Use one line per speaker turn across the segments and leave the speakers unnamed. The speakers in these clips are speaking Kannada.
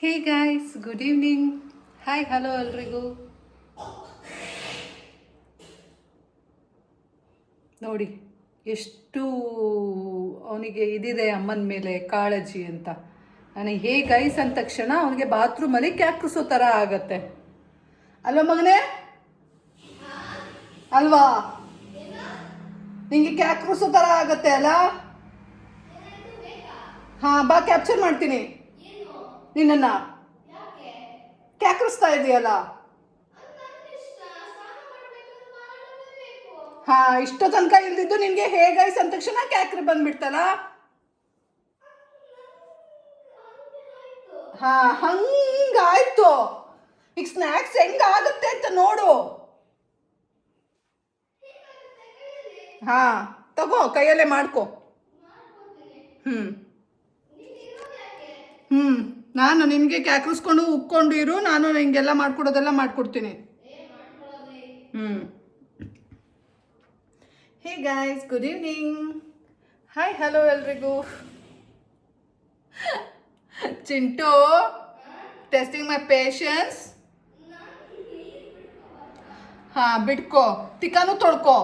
ಹೇ guys, good evening. Hi, hello ಎಲ್ರಿಗೂ. ನೋಡಿ ಎಷ್ಟು ಅವನಿಗೆ ಇದಿದೆ ಅಮ್ಮನ ಮೇಲೆ ಕಾಳಜಿ ಅಂತ. ನನಗೆ ಹೇ ಗೈಸ್ ಅಂದ ತಕ್ಷಣ ಅವನಿಗೆ ಬಾತ್ರೂಮಲ್ಲಿ ಕ್ಯಾಕ್ರಿಸೋ ಥರ ಆಗತ್ತೆ ಅಲ್ವಾ ಮಗನೇ? ಅಲ್ವಾ? ನಿಂಗೆ ಕ್ಯಾಕ್ರಿಸೋ ಥರ ಆಗತ್ತೆ ಅಲ್ಲ? ಹಾಂ, ಬಾ ಕ್ಯಾಪ್ಚರ್ ಮಾಡ್ತೀನಿ ನಿನ್ನನ್ನು. ಕ್ಯಾಕ್ರಿಸ್ತಾ ಇದೆಯಲ್ಲ? ಹಾ, ಇಷ್ಟೋ ತನಕ ಇಲ್ದಿದ್ದು ನಿನ್ಗೆ ಹೇಗೈಸ್ ಅಂದ ತಕ್ಷಣ ಕ್ಯಾಕ್ರಿ ಬಂದ್ಬಿಡ್ತಲ್ಲ. ಹಾ, ಹಂಗಾಯ್ತು. ಈಗ ಸ್ನ್ಯಾಕ್ಸ್ ಹೆಂಗಾಗುತ್ತೆ ಅಂತ ನೋಡು. ಹಾ, ತಗೋ, ಕೈಯಲ್ಲೇ ಮಾಡ್ಕೊ. ಹ್ಮ್ ಹ್ಮ್ ನಾನು ನಿನ್ಗೆ ಕ್ಯಾಕ್ರಿಸ್ಕೊಂಡು ಉಕ್ಕೊಂಡು ಇರು, ನಾನು ನಿಂಗೆಲ್ಲ ಮಾಡ್ಕೊಡೋದೆಲ್ಲ ಮಾಡ್ಕೊಡ್ತೀನಿ. Hmm hey guys, good evening. Hi, hello ಎಲ್ರಿಗೂ. Chintu testing my patience. ಹಾ, ಬಿಡ್ಕೋ. ತಿಕ್ಕಾನು ತೊಳ್ಕೊ,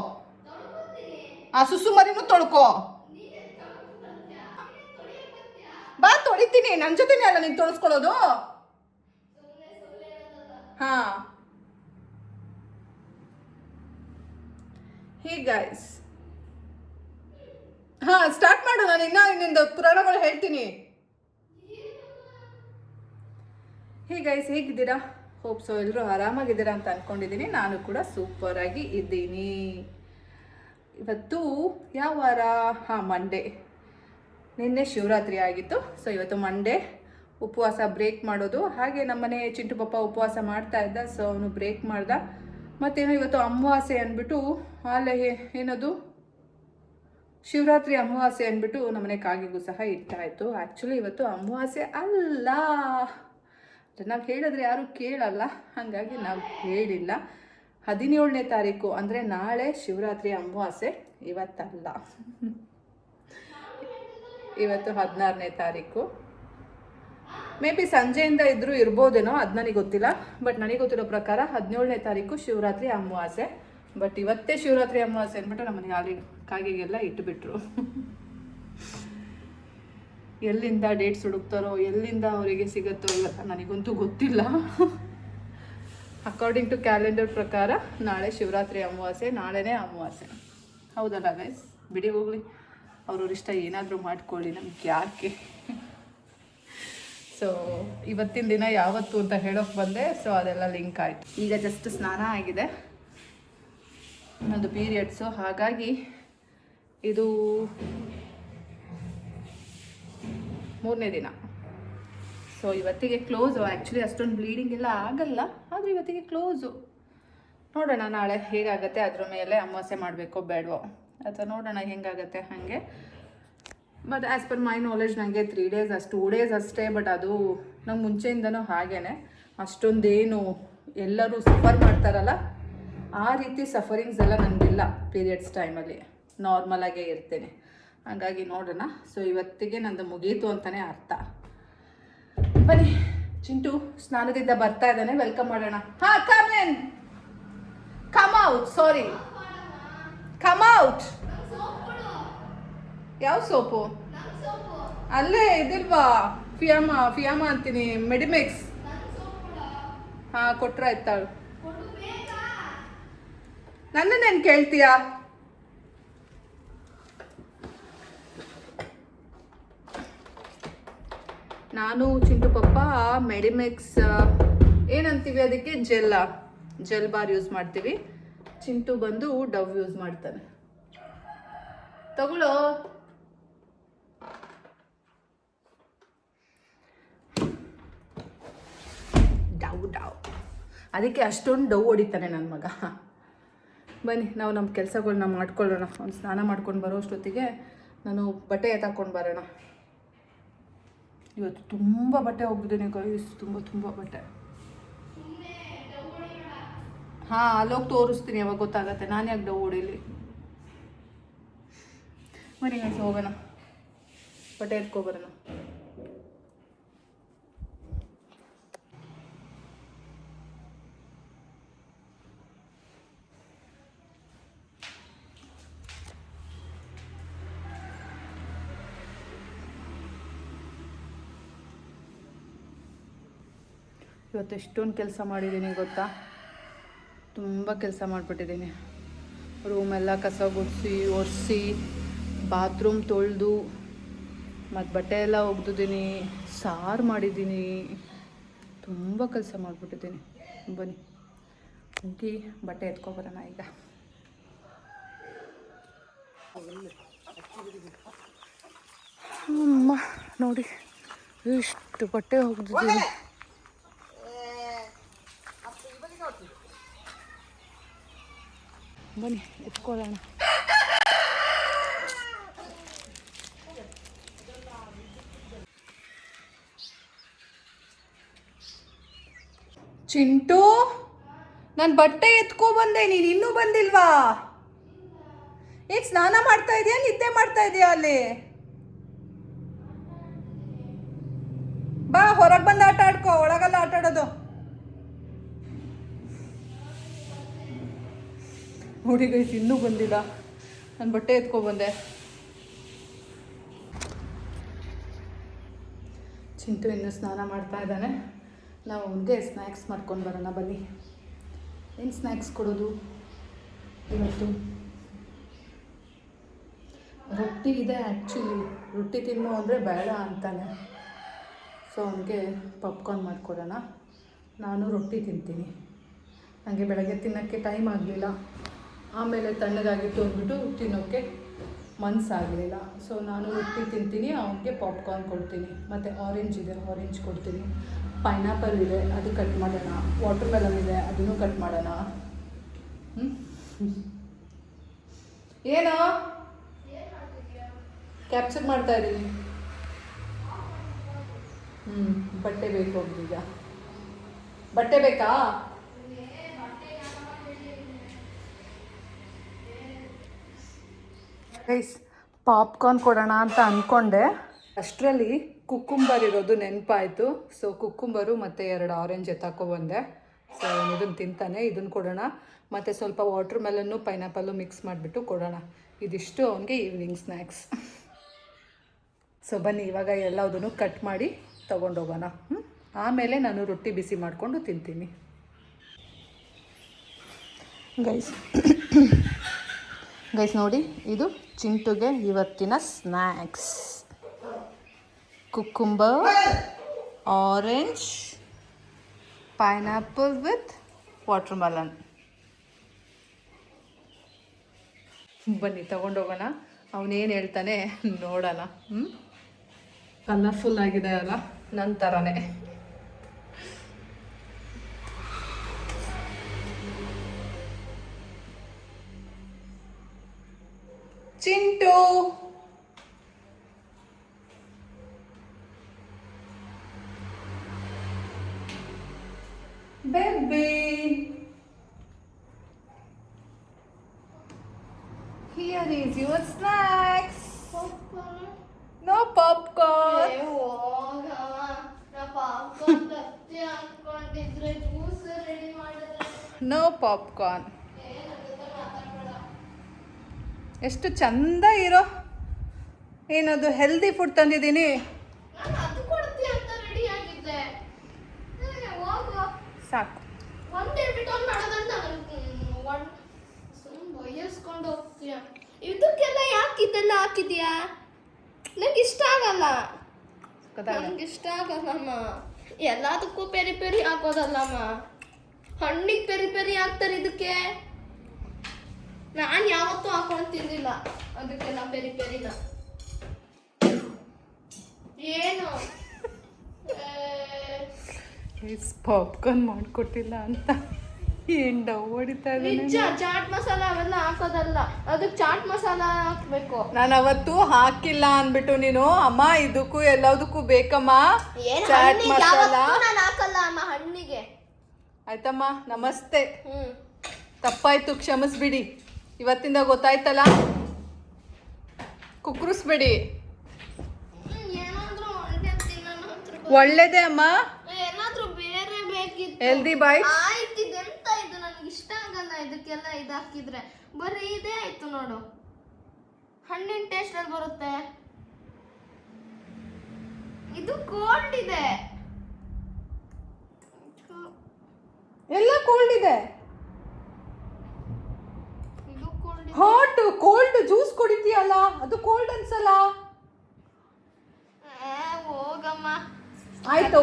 ಆ ಸುಸು ಮರಿನೂ ತೊಳ್ಕೊ. ಬಾ, ತೊಳಿತೀನಿ. ನನ್ನ ಜೊತೆನೇ ಅಲ್ಲ ನೀನು ತೊಳಸ್ಕೊಳ್ಳೋದು. ಹಾ, ಹೇ ಗೈಸ್. ಹಾ, ಸ್ಟಾರ್ಟ್ ಮಾಡು. ನಾನು ಇನ್ನೊಂದು ಪುರಾಣಗಳು ಹೇಳ್ತೀನಿ. ಹೇ ಗೈಸ್, ಹೇಗಿದ್ದೀರಾ? ಹೋಪ್ ಸೊ ಎಲ್ಲರೂ ಆರಾಮಾಗಿದ್ದೀರಾ ಅಂತ ಅಂದ್ಕೊಂಡಿದ್ದೀನಿ. ನಾನು ಕೂಡ ಸೂಪರಾಗಿ ಇದ್ದೀನಿ. ಇವತ್ತು ಯಾವ ವಾರ? ಹಾಂ, ಮಂಡೇ. ನಿನ್ನೆ ಶಿವರಾತ್ರಿ ಆಗಿತ್ತು. ಸೊ ಇವತ್ತು ಮಂಡೇ, ಉಪವಾಸ ಬ್ರೇಕ್ ಮಾಡೋದು. ಹಾಗೆ ನಮ್ಮನೆ ಚಿಂಟು ಪಪ್ಪ ಉಪವಾಸ ಮಾಡ್ತಾ ಇದ್ದ, ಸೊ ಅವನು ಬ್ರೇಕ್ ಮಾಡ್ದ. ಮತ್ತೇನೋ ಇವತ್ತು ಅಮಾವಾಸ್ಯೆ ಅಂದ್ಬಿಟ್ಟು ಅಲ್ಲೇ ಏನದು ಶಿವರಾತ್ರಿ ಅಮಾವಾಸ್ಯೆ ಅಂದ್ಬಿಟ್ಟು ನಮ್ಮನೆ ಕಾಗೆಗೂ ಸಹ ಇಟ್ಟಾಯಿತು. ಆ್ಯಕ್ಚುಲಿ ಇವತ್ತು ಅಮಾವಾಸ್ಯೆ ಅಲ್ಲ, ನಾವು ಹೇಳಿದ್ರೆ ಯಾರು ಕೇಳಲ್ಲ, ಹಾಗಾಗಿ ನಾವು ಹೇಳಿಲ್ಲ. 17ನೇ ತಾರೀಕು ಅಂದರೆ ನಾಳೆ ಶಿವರಾತ್ರಿ ಅಮಾವಾಸ್ಯೆ, ಇವತ್ತಲ್ಲ. ಇವತ್ತು 16ನೇ ತಾರೀಕು. ಮೇ ಬಿ ಸಂಜೆಯಿಂದ ಇದ್ರೂ ಇರ್ಬೋದೇನೋ, ಅದು ನನಗೆ ಗೊತ್ತಿಲ್ಲ. ಬಟ್ ನನಗೆ ಗೊತ್ತಿರೋ ಪ್ರಕಾರ 17ನೇ ತಾರೀಕು ಶಿವರಾತ್ರಿ ಅಮಾವಾಸ್ಯೆ. ಬಟ್ ಇವತ್ತೇ ಶಿವರಾತ್ರಿ ಅಮಾವಾಸ್ಯೆ ಅಂದ್ಬಿಟ್ಟು ನಮ್ಮನೆ ಕಾಗೆಗೆಲ್ಲ ಇಟ್ಟುಬಿಟ್ರು. ಎಲ್ಲಿಂದ ಡೇಟ್ಸ್ ಹುಡುಕ್ತಾರೋ, ಎಲ್ಲಿಂದ ಅವರಿಗೆ ಸಿಗುತ್ತೋ ಇವೆಲ್ಲ ನನಗಂತೂ ಗೊತ್ತಿಲ್ಲ. ಅಕಾರ್ಡಿಂಗ್ ಟು ಕ್ಯಾಲೆಂಡರ್ ಪ್ರಕಾರ ನಾಳೆ ಶಿವರಾತ್ರಿ ಅಮಾವಾಸ್ಯೆ, ನಾಳೆನೇ ಅಮಾವಾಸ್ಯೆ. ಹೌದಲ್ಲ ಗೈಸ್? ಬಿಡಿ ಹೋಗ್ಲಿ, ಅವ್ರವ್ರ ಇಷ್ಟ, ಏನಾದರೂ ಮಾಡ್ಕೊಳ್ಳಿ, ನಮ್ಗೆ ಯಾಕೆ. ಸೊ ಇವತ್ತಿನ ದಿನ ಯಾವತ್ತು ಅಂತ ಹೇಳೋಕೆ ಬಂದೆ. ಸೊ ಅದೆಲ್ಲ ಲಿಂಕ್ ಆಯಿತು. ಈಗ ಜಸ್ಟ್ ಸ್ನಾನ ಆಗಿದೆ, ನನ್ನದು ಪೀರಿಯಡ್ಸು. ಹಾಗಾಗಿ ಇದು 3ನೇ ದಿನ. ಸೊ ಇವತ್ತಿಗೆ ಕ್ಲೋಸು. ಆ್ಯಕ್ಚುಲಿ ಅಷ್ಟೊಂದು ಬ್ಲೀಡಿಂಗ್ ಎಲ್ಲ ಆಗಲ್ಲ, ಆದರೆ ಇವತ್ತಿಗೆ ಕ್ಲೋಸು. ನೋಡೋಣ ನಾಳೆ ಹೇಗಾಗತ್ತೆ, ಅದ್ರ ಮೇಲೆ ಅಮಾವಾಸ್ಯೆ ಮಾಡಬೇಕೋ ಬೇಡವೋ ಅಥವಾ ನೋಡೋಣ ಹೆಂಗಾಗತ್ತೆ ಹಾಗೆ. But as per my knowledge ನನಗೆ 3 ಡೇಸ್ 2 ಡೇಸ್ ಅಷ್ಟೇ. ಬಟ್ ಅದು ನಂಗೆ ಮುಂಚೆಯಿಂದನೂ ಹಾಗೇ, ಅಷ್ಟೊಂದೇನು ಎಲ್ಲರೂ ಸಫರ್ ಮಾಡ್ತಾರಲ್ಲ ಆ ರೀತಿ ಸಫರಿಂಗ್ಸ್ ಎಲ್ಲ ನನಗಿಲ್ಲ. ಪೀರಿಯಡ್ಸ್ ಟೈಮಲ್ಲಿ ನಾರ್ಮಲಾಗೇ ಇರ್ತೇನೆ. ಹಾಗಾಗಿ ನೋಡೋಣ. ಸೊ ಇವತ್ತಿಗೆ ನಂದು ಮುಗೀತು ಅಂತಲೇ ಅರ್ಥ. ಬನ್ನಿ, ಚಿಂಟು ಸ್ನಾನದಿಂದ ಬರ್ತಾ ಇದ್ದಾನೆ, ವೆಲ್ಕಮ್ ಮಾಡೋಣ. ಹಾಂ, come in, come out. Sorry, come out. ಯಾವ ಸೋಪು? ಅಲ್ಲೇ ಇದಿಲ್ವಾ? ಫಿಯಾಮಾ ಅಂತೀನಿ, ಮೆಡಿಮಿಕ್ಸ್. ಹಾಂ, ಕೊಟ್ರೆ ಆಯ್ತಾಳು. ನನ್ನನ್ನೇನು ಕೇಳ್ತೀಯಾ? ನಾನು ಚಿಂಟು ಪಪ್ಪ ಮೆಡಿಮಿಕ್ಸ್ ಏನಂತೀವಿ ಅದಕ್ಕೆ, ಜೆಲ್ ಬಾರ್ ಯೂಸ್ ಮಾಡ್ತೀವಿ. ಚಿಂಟು ಬಂದು ಡವ್ ಯೂಸ್ ಮಾಡ್ತಾನೆ. ತಗೊಳ್ಳೋ. ಡವ್ ಅದಕ್ಕೆ ಅಷ್ಟೊಂದು ಡವ್ ಹೊಡಿತಾನೆ ನನ್ನ ಮಗ. ಬನ್ನಿ, ನಾವು ನಮ್ಮ ಕೆಲಸಗಳನ್ನ ಮಾಡ್ಕೊಳ್ಳೋಣ. ಒಂದು ಸ್ನಾನ ಮಾಡ್ಕೊಂಡು ಬರೋ ಅಷ್ಟೊತ್ತಿಗೆ ನಾನು ಬಟ್ಟೆ ಎತ್ತಾಕೊಂಡು ಬರೋಣ. ಇವತ್ತು ತುಂಬ ಬಟ್ಟೆ ಹೋಗಿದ್ದೀನಿ ಗೈಸ್, ತುಂಬ ಬಟ್ಟೆ. ಹಾಂ, ಅಲ್ಲೋಗಿ ತೋರಿಸ್ತೀನಿ, ಯಾವಾಗ ಗೊತ್ತಾಗತ್ತೆ. ನಾನು ಯಾಕೆ ಡವ್ ಹೊಡೀಲಿ. ಬನ್ನಿ ಗೈಸ್, ಹೋಗೋಣ, ಬಟ್ಟೆ ಎತ್ಕೊಬರೋಣ. ಇವತ್ತು ಎಷ್ಟೊಂದು ಕೆಲಸ ಮಾಡಿದ್ದೀನಿ ಗೊತ್ತಾ, ತುಂಬ ಕೆಲಸ ಮಾಡಿಬಿಟ್ಟಿದ್ದೀನಿ. ರೂಮೆಲ್ಲ ಕಸ ಗುಡಿಸಿ ಒರೆಸಿ ಬಾತ್ರೂಮ್ ತೊಳೆದು ಮತ್ತು ಬಟ್ಟೆ ಎಲ್ಲ ಒಗ್ದಿದ್ದೀನಿ, ಸಾರು ಮಾಡಿದ್ದೀನಿ, ತುಂಬ ಕೆಲಸ ಮಾಡಿಬಿಟ್ಟಿದ್ದೀನಿ. ಬನ್ನಿ ಹೋಗಿ ಬಟ್ಟೆ ಎತ್ಕೊಬರೋಣ ಈಗ. ಅಮ್ಮ ನೋಡಿ ಎಷ್ಟು ಬಟ್ಟೆ ಒಗ್ದಿದ್ದೀನಿ. ಬನ್ನಿ ಎತ್ಕೊಳ್ಳೋಣ. ಚಿಂಟು, ನಾನು ಬಟ್ಟೆ ಎತ್ಕೊ ಬಂದೆ, ನೀನು ಇನ್ನೂ ಬಂದಿಲ್ವಾ? ಏನ್ ಸ್ನಾನ ಮಾಡ್ತಾ ಇದೆಯಾ, ನಿದ್ದೆ ಮಾಡ್ತಾ ಇದೆಯಾ? ಅಲ್ಲಿ ಬಾ, ಹೊರಗೆ ಬಂದು ಆಟ ಆಡ್ಕೋ, ಒಳಗೆಲ್ಲ ಆಟ ಆಡೋದು. ನೋಡಿ ಗೈಸ್, ಇನ್ನೂ ಬಂದಿಲ್ಲ. ನಾನು ಬಟ್ಟೆ ಎತ್ಕೊ ಬಂದೆ. ಚಿಂಟು ಇನ್ನೂ ಸ್ನಾನ ಮಾಡ್ತಾ ಇದ್ದಾನೆ. ನಾವು ಅವನಿಗೆ ಸ್ನ್ಯಾಕ್ಸ್ ಮಾಡ್ಕೊಂಡು ಬರೋಣ ಬನ್ನಿ. ಏನು ಸ್ನ್ಯಾಕ್ಸ್ ಕೊಡೋದು ಇವತ್ತು? ರೊಟ್ಟಿ ಇದೆ ಆ್ಯಕ್ಚುಲಿ. ರೊಟ್ಟಿ ತಿನ್ನು ಅಂದರೆ ಬೇಡ ಅಂತಾನೆ. ಸೊ ಅವನಿಗೆ ಪಾಪ್ಕಾರ್ನ್ ಮಾಡಿಕೊಡೋಣ. ನಾನು ರೊಟ್ಟಿ ತಿಂತೀನಿ. ನನಗೆ ಬೆಳಗ್ಗೆ ತಿನ್ನೋಕ್ಕೆ ಟೈಮ್ ಆಗಲಿಲ್ಲ, ಆಮೇಲೆ ತಣ್ಣಗಾಗಿತ್ತು ಅಂದ್ಬಿಟ್ಟು ತಿನ್ನೋಕ್ಕೆ ಮನಸ್ಸಾಗಲಿಲ್ಲ. ಸೊ ನಾನು ರೊಟ್ಟಿ ತಿಂತೀನಿ, ಅವನಿಗೆ ಪಾಪ್ಕಾರ್ನ್ ಕೊಡ್ತೀನಿ. ಮತ್ತು ಆರೆಂಜ್ ಇದೆ, ಆರೆಂಜ್ ಕೊಡ್ತೀನಿ. ಪೈನಾಪಲ್ ಇದೆ, ಅದು ಕಟ್ ಮಾಡೋಣ. ವಾಟರ್ ಮೆಲನ್ ಇದೆ, ಅದನ್ನು ಕಟ್ ಮಾಡೋಣ. ಏನೋ ಕ್ಯಾಪ್ಚರ್ ಮಾಡ್ತಾ ಇದ್ದೀನಿ. ಬಟ್ಟೆ ಬೇಕು ಹೋಗ್ತೀಗ. ಬಟ್ಟೆ ಬೇಕಾ? ಗೈಸ್, ಪಾಪ್ಕಾರ್ನ್ ಕೊಡೋಣ ಅಂತ ಅಂದ್ಕೊಂಡೆ, ಅಷ್ಟರಲ್ಲಿ ಕುಕ್ಕುಂಬರ್ ಇರೋದು ನೆನಪಾಯಿತು. ಸೊ ಕುಕ್ಕುಂಬರು ಮತ್ತು 2 ಆರೆಂಜ್ ಎತ್ತಾಕೊಬಂದೆ. ಸೊ ಇದನ್ನು ತಿಂತಾನೆ, ಇದನ್ನು ಕೊಡೋಣ. ಮತ್ತು ಸ್ವಲ್ಪ ವಾಟರ್ ಮೆಲನ್ನು ಪೈನಾಪಲ್ಲು ಮಿಕ್ಸ್ ಮಾಡಿಬಿಟ್ಟು ಕೊಡೋಣ. ಇದಿಷ್ಟು ಅವನಿಗೆ ಈವ್ನಿಂಗ್ ಸ್ನ್ಯಾಕ್ಸ್. ಸೊ ಬನ್ನಿ ಇವಾಗ ಎಲ್ಲದನ್ನು ಕಟ್ ಮಾಡಿ ತೊಗೊಂಡೋಗೋಣ. ಆಮೇಲೆ ನಾನು ರೊಟ್ಟಿ ಬಿಸಿ ಮಾಡಿಕೊಂಡು ತಿಂತೀನಿ. ಗೈಸ್ ನೋಡಿ, ಇದು ಚಿಂಟುಗೆ ಇವತ್ತಿನ snacks. Cucumber, orange, pineapple with water melon. ಬನ್ನಿ ತಗೊಂಡೋಗೋಣ. ಅವನೇನು ಹೇಳ್ತಾನೆ ನೋಡೋಣ. ಕಲರ್ಫುಲ್ ಆಗಿದೆ ಅಲ್ಲ, ನನ್ನ ಥರನೇ. Chintu, baby, here is your snacks.
Popcorn.
No popcorn. No popcorn. ಎಷ್ಟು ಚಂದ ಇರೋ, ಏನದು ಹೆಲ್ದಿ ಫುಡ್ ತಂದಿದ್ದೀನಿ. ಸಾಕು.
ಇದಕ್ಕೆಲ್ಲ ಯಾಕೆ ಇದೆಲ್ಲ ಹಾಕಿದ್ಯಾ? ನಂಗೆ ಇಷ್ಟ ಆಗಲ್ಲ. ನಂಗೆ ಇಷ್ಟ ಆಗಲ್ಲಮ್ಮ. ಎಲ್ಲದಕ್ಕೂ ಪೆರಿ ಪೆರಿ ಹಾಕೋದಲ್ಲಮ್ಮ. ಹಣ್ಣಿಗೆ ಪೆರಿ ಪೆರಿ ಹಾಕ್ತಾರೆ ಇದಕ್ಕೆ. ನಾನು ಯಾವತ್ತೂ ಹಾಕೊಂಡು ತಿಂದಿಲ್ಲ ಅದಕ್ಕೆಲ್ಲ ಪೆರಿ ಪೆರಿನ. ಏನು
ಪಾಪ್ಕಾರ್ನ್ ಮಾಡಿಕೊಟ್ಟಿಲ್ಲ ಅಂತ ಏನು ಡವ್ ಹೊಡಿತಾ ಇದ್ದೀನಿ.
ಚಾಟ್ ಮಸಾಲ ಅವೆಲ್ಲ ಹಾಕೋದಲ್ಲ, ಅದಕ್ಕೆ ಚಾಟ್ ಮಸಾಲ ಹಾಕ್ಬೇಕು.
ನಾನು ಅವತ್ತು ಹಾಕಿಲ್ಲ ಅಂದ್ಬಿಟ್ಟು ನೀನು ಅಮ್ಮ ಇದಕ್ಕೂ ಎಲ್ಲದಕ್ಕೂ ಬೇಕಮ್ಮ ಚಾಟ್ ಮಸಾಲ.
ನಾನು ಹಾಕಲ್ಲ ಅಮ್ಮ ಹಣ್ಣಿಗೆ.
ಆಯ್ತಮ್ಮ, ನಮಸ್ತೆ. ತಪ್ಪಾಯ್ತು, ಕ್ಷಮಿಸ್ಬಿಡಿ. ಇವತ್ತಿಂದ ಗೊತ್ತಾಯ್ತಲ್ಲ, ಕುಕ್ರಿಸ್ಬಿಡಿ. ಒಳ್ಳೇದೇ ಅಮ್ಮ,
ಏನಾದ್ರೂ ಬೇರೆ ಬೇಕಿತ್ತು.
ಹೆಲ್ದಿ ಬಾಯ್.
ಆಯ್ತು, ಇದೆಂತ ಇದು? ನನಗೆ ಇಷ್ಟ ಆಗಲ್ಲ ಇದಕ್ಕೆಲ್ಲ ಇದು ಹಾಕಿದ್ರೆ. ಬರೀ ಇದೇ ಆಯ್ತು ನೋಡು. ಹಣ್ಣಿನ ಟೇಸ್ಟ್ ಅಲ್ಲಿ ಬರುತ್ತೆ. ಇದು ಕೋಲ್ಡ್ ಇದೆ.
ಕೋಲ್ಡ್ ಇದೆ?
ಇದು ಕೋಲ್ಡ್.
ಹಾಟ್ ಕೋಲ್ಡ್ ಜ್ಯೂಸ್ ಕುಡಿತೀಯಲ್ಲ, ಅದು ಕೋಲ್ಡ್ ಅನ್ಸಲ್ಲ.
ಹೋಗಮ್ಮ.
ಆಯ್ತು,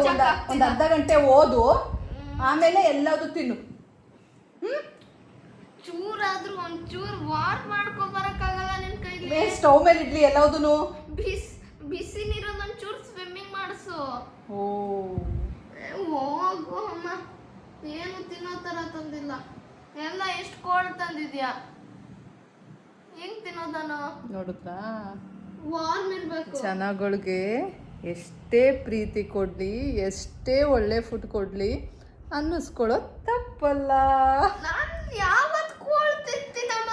ಒಂದು ಅರ್ಧ ಗಂಟೆ ಓದು, ಆಮೇಲೆ ಎಲ್ಲದು ತಿನ್ನು.
ಚೂರಾದ್ರೂ ಒಂಚೂರು ವಾಟ್ ಮಾಡ್ಕೊ ಬರಕ್ಕಾಗಲ್ಲ ನಿನ್ ಕೈಲಿ.
ಸ್ಟವ್ ಮೇಲೆ ಇಡ್ಲಿ ಎಲ್ಲದೂ.
ಬಿಸಿ ನೀರಲ್ಲಿ ಒಂಚೂರು ಸ್ವಿಮ್ಮಿಂಗ್ ಮಾಡಿಸು. ಹೋಗು ಅಮ್ಮ, ಏನು ತಿನ್ನೋ ತರ ತಂದಿಲ್ಲ, ಎಲ್ಲ ಎಷ್ಟು ಕೋಲ್ಡ್ ತಂದಿದ್ಯಾ, ಹೆಂಗ್ ತಿನ್ನೋದನು
ನೋಡುತ್ತಾ?
ವಾರ್ಮ್ ಇರ್ಬೇಕು.
ಜನಗಳಿಗೆ ಎಷ್ಟೇ ಪ್ರೀತಿ ಕೊಡ್ಲಿ, ಎಷ್ಟೇ ಒಳ್ಳೆ ಫುಡ್ ಕೊಡ್ಲಿ ಅನ್ನಿಸ್ಕೊಳ್ಳೋದು ತಪ್ಪಲ್ಲ.
ನಾನು ಯಾವತ್ತು ಕೋಲ್ಡ್ ತಿಂತೀನಮ್ಮ.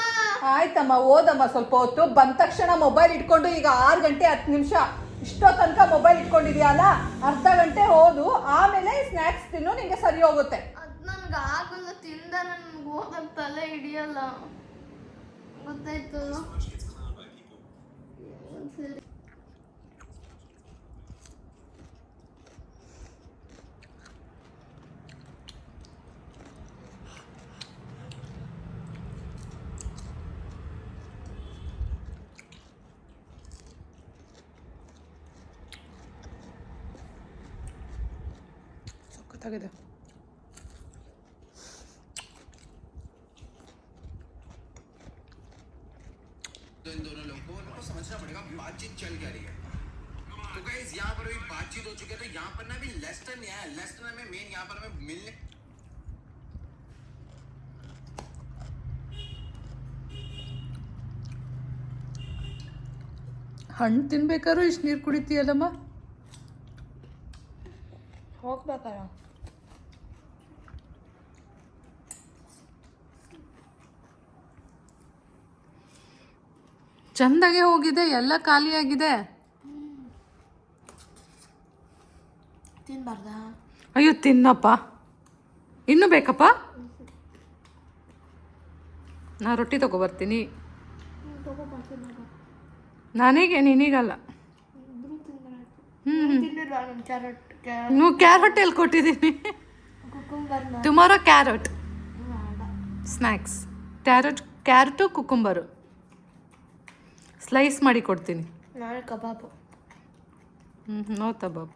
ಆಯ್ತಮ್ಮ, ಓದಮ್ಮ ಸ್ವಲ್ಪ ಹೊತ್ತು. ಬಂದ ತಕ್ಷಣ ಮೊಬೈಲ್ ಇಟ್ಕೊಂಡು, ಈಗ 6 ಗಂಟೆ 10 ನಿಮಿಷ, ಇಷ್ಟೋ ತನಕ ಮೊಬೈಲ್ ಇಟ್ಕೊಂಡಿದ್ಯಲ್ಲ, ಅರ್ಧ ಗಂಟೆ ಓದು, ಆಮೇಲೆ ಸ್ನ್ಯಾಕ್ಸ್ ತಿನ್ನು, ನಿಂಗೆ ಸರಿ ಹೋಗುತ್ತೆ.
ಅದು ನನ್ಗೆ ಆಗಲ್ಲ, ತಿಂದ ನನ್ಗೆ ಓದಕ್ಕೆ ತಲೆ ಹಿಡಿಯಲ್ಲ, ಗೊತ್ತಾಯ್ತು? ಸರಿ.
ಸಖತ್ತಾಗಿದೆ.
तो इन दोनों लोगों को समझना पड़ेगा बातचीत चल क्या रही है. तो गाइस यहाँ पर भी बातचीत हो चुकी है, तो यहाँ पर ना भी लेस्टर नहीं आया. लेस्टर में मेन यहाँ पर हमें मिलने
ಹಣ್ಣು ತಿನ್ಬೇಕಾದ್ರೂ ಇಷ್ಟು ನೀರು ಕುಡಿತೀಯಲ್ಲಮ್ಮ?
ಹೋಗ್ಬೇಕಲ್ಲ.
ಚಂದಾಗೆ ಹೋಗಿದೆ, ಎಲ್ಲ ಖಾಲಿಯಾಗಿದೆ.
ತಿನ್ಬಾರ್ದ?
ಅಯ್ಯೋ ತಿನ್ನಪ್ಪ, ಇನ್ನೂ ಬೇಕಪ್ಪ? ನಾ ರೊಟ್ಟಿ ತಗೊಬರ್ತೀನಿ. ನನಗೆ, ನಿನಗಲ್ಲ. ನೀವು ಕ್ಯಾರೆಟ್ ಎಲ್ಲಿ ಕೊಟ್ಟಿದ್ದೀನಿ? Tomorrow carrot snacks. Carrot cucumber slice ಮಾಡಿ ಕೊಡ್ತೀನಿ.
ನಾಳೆ ಕಬಾಬು.
ನೋ ಕಬಾಬ್.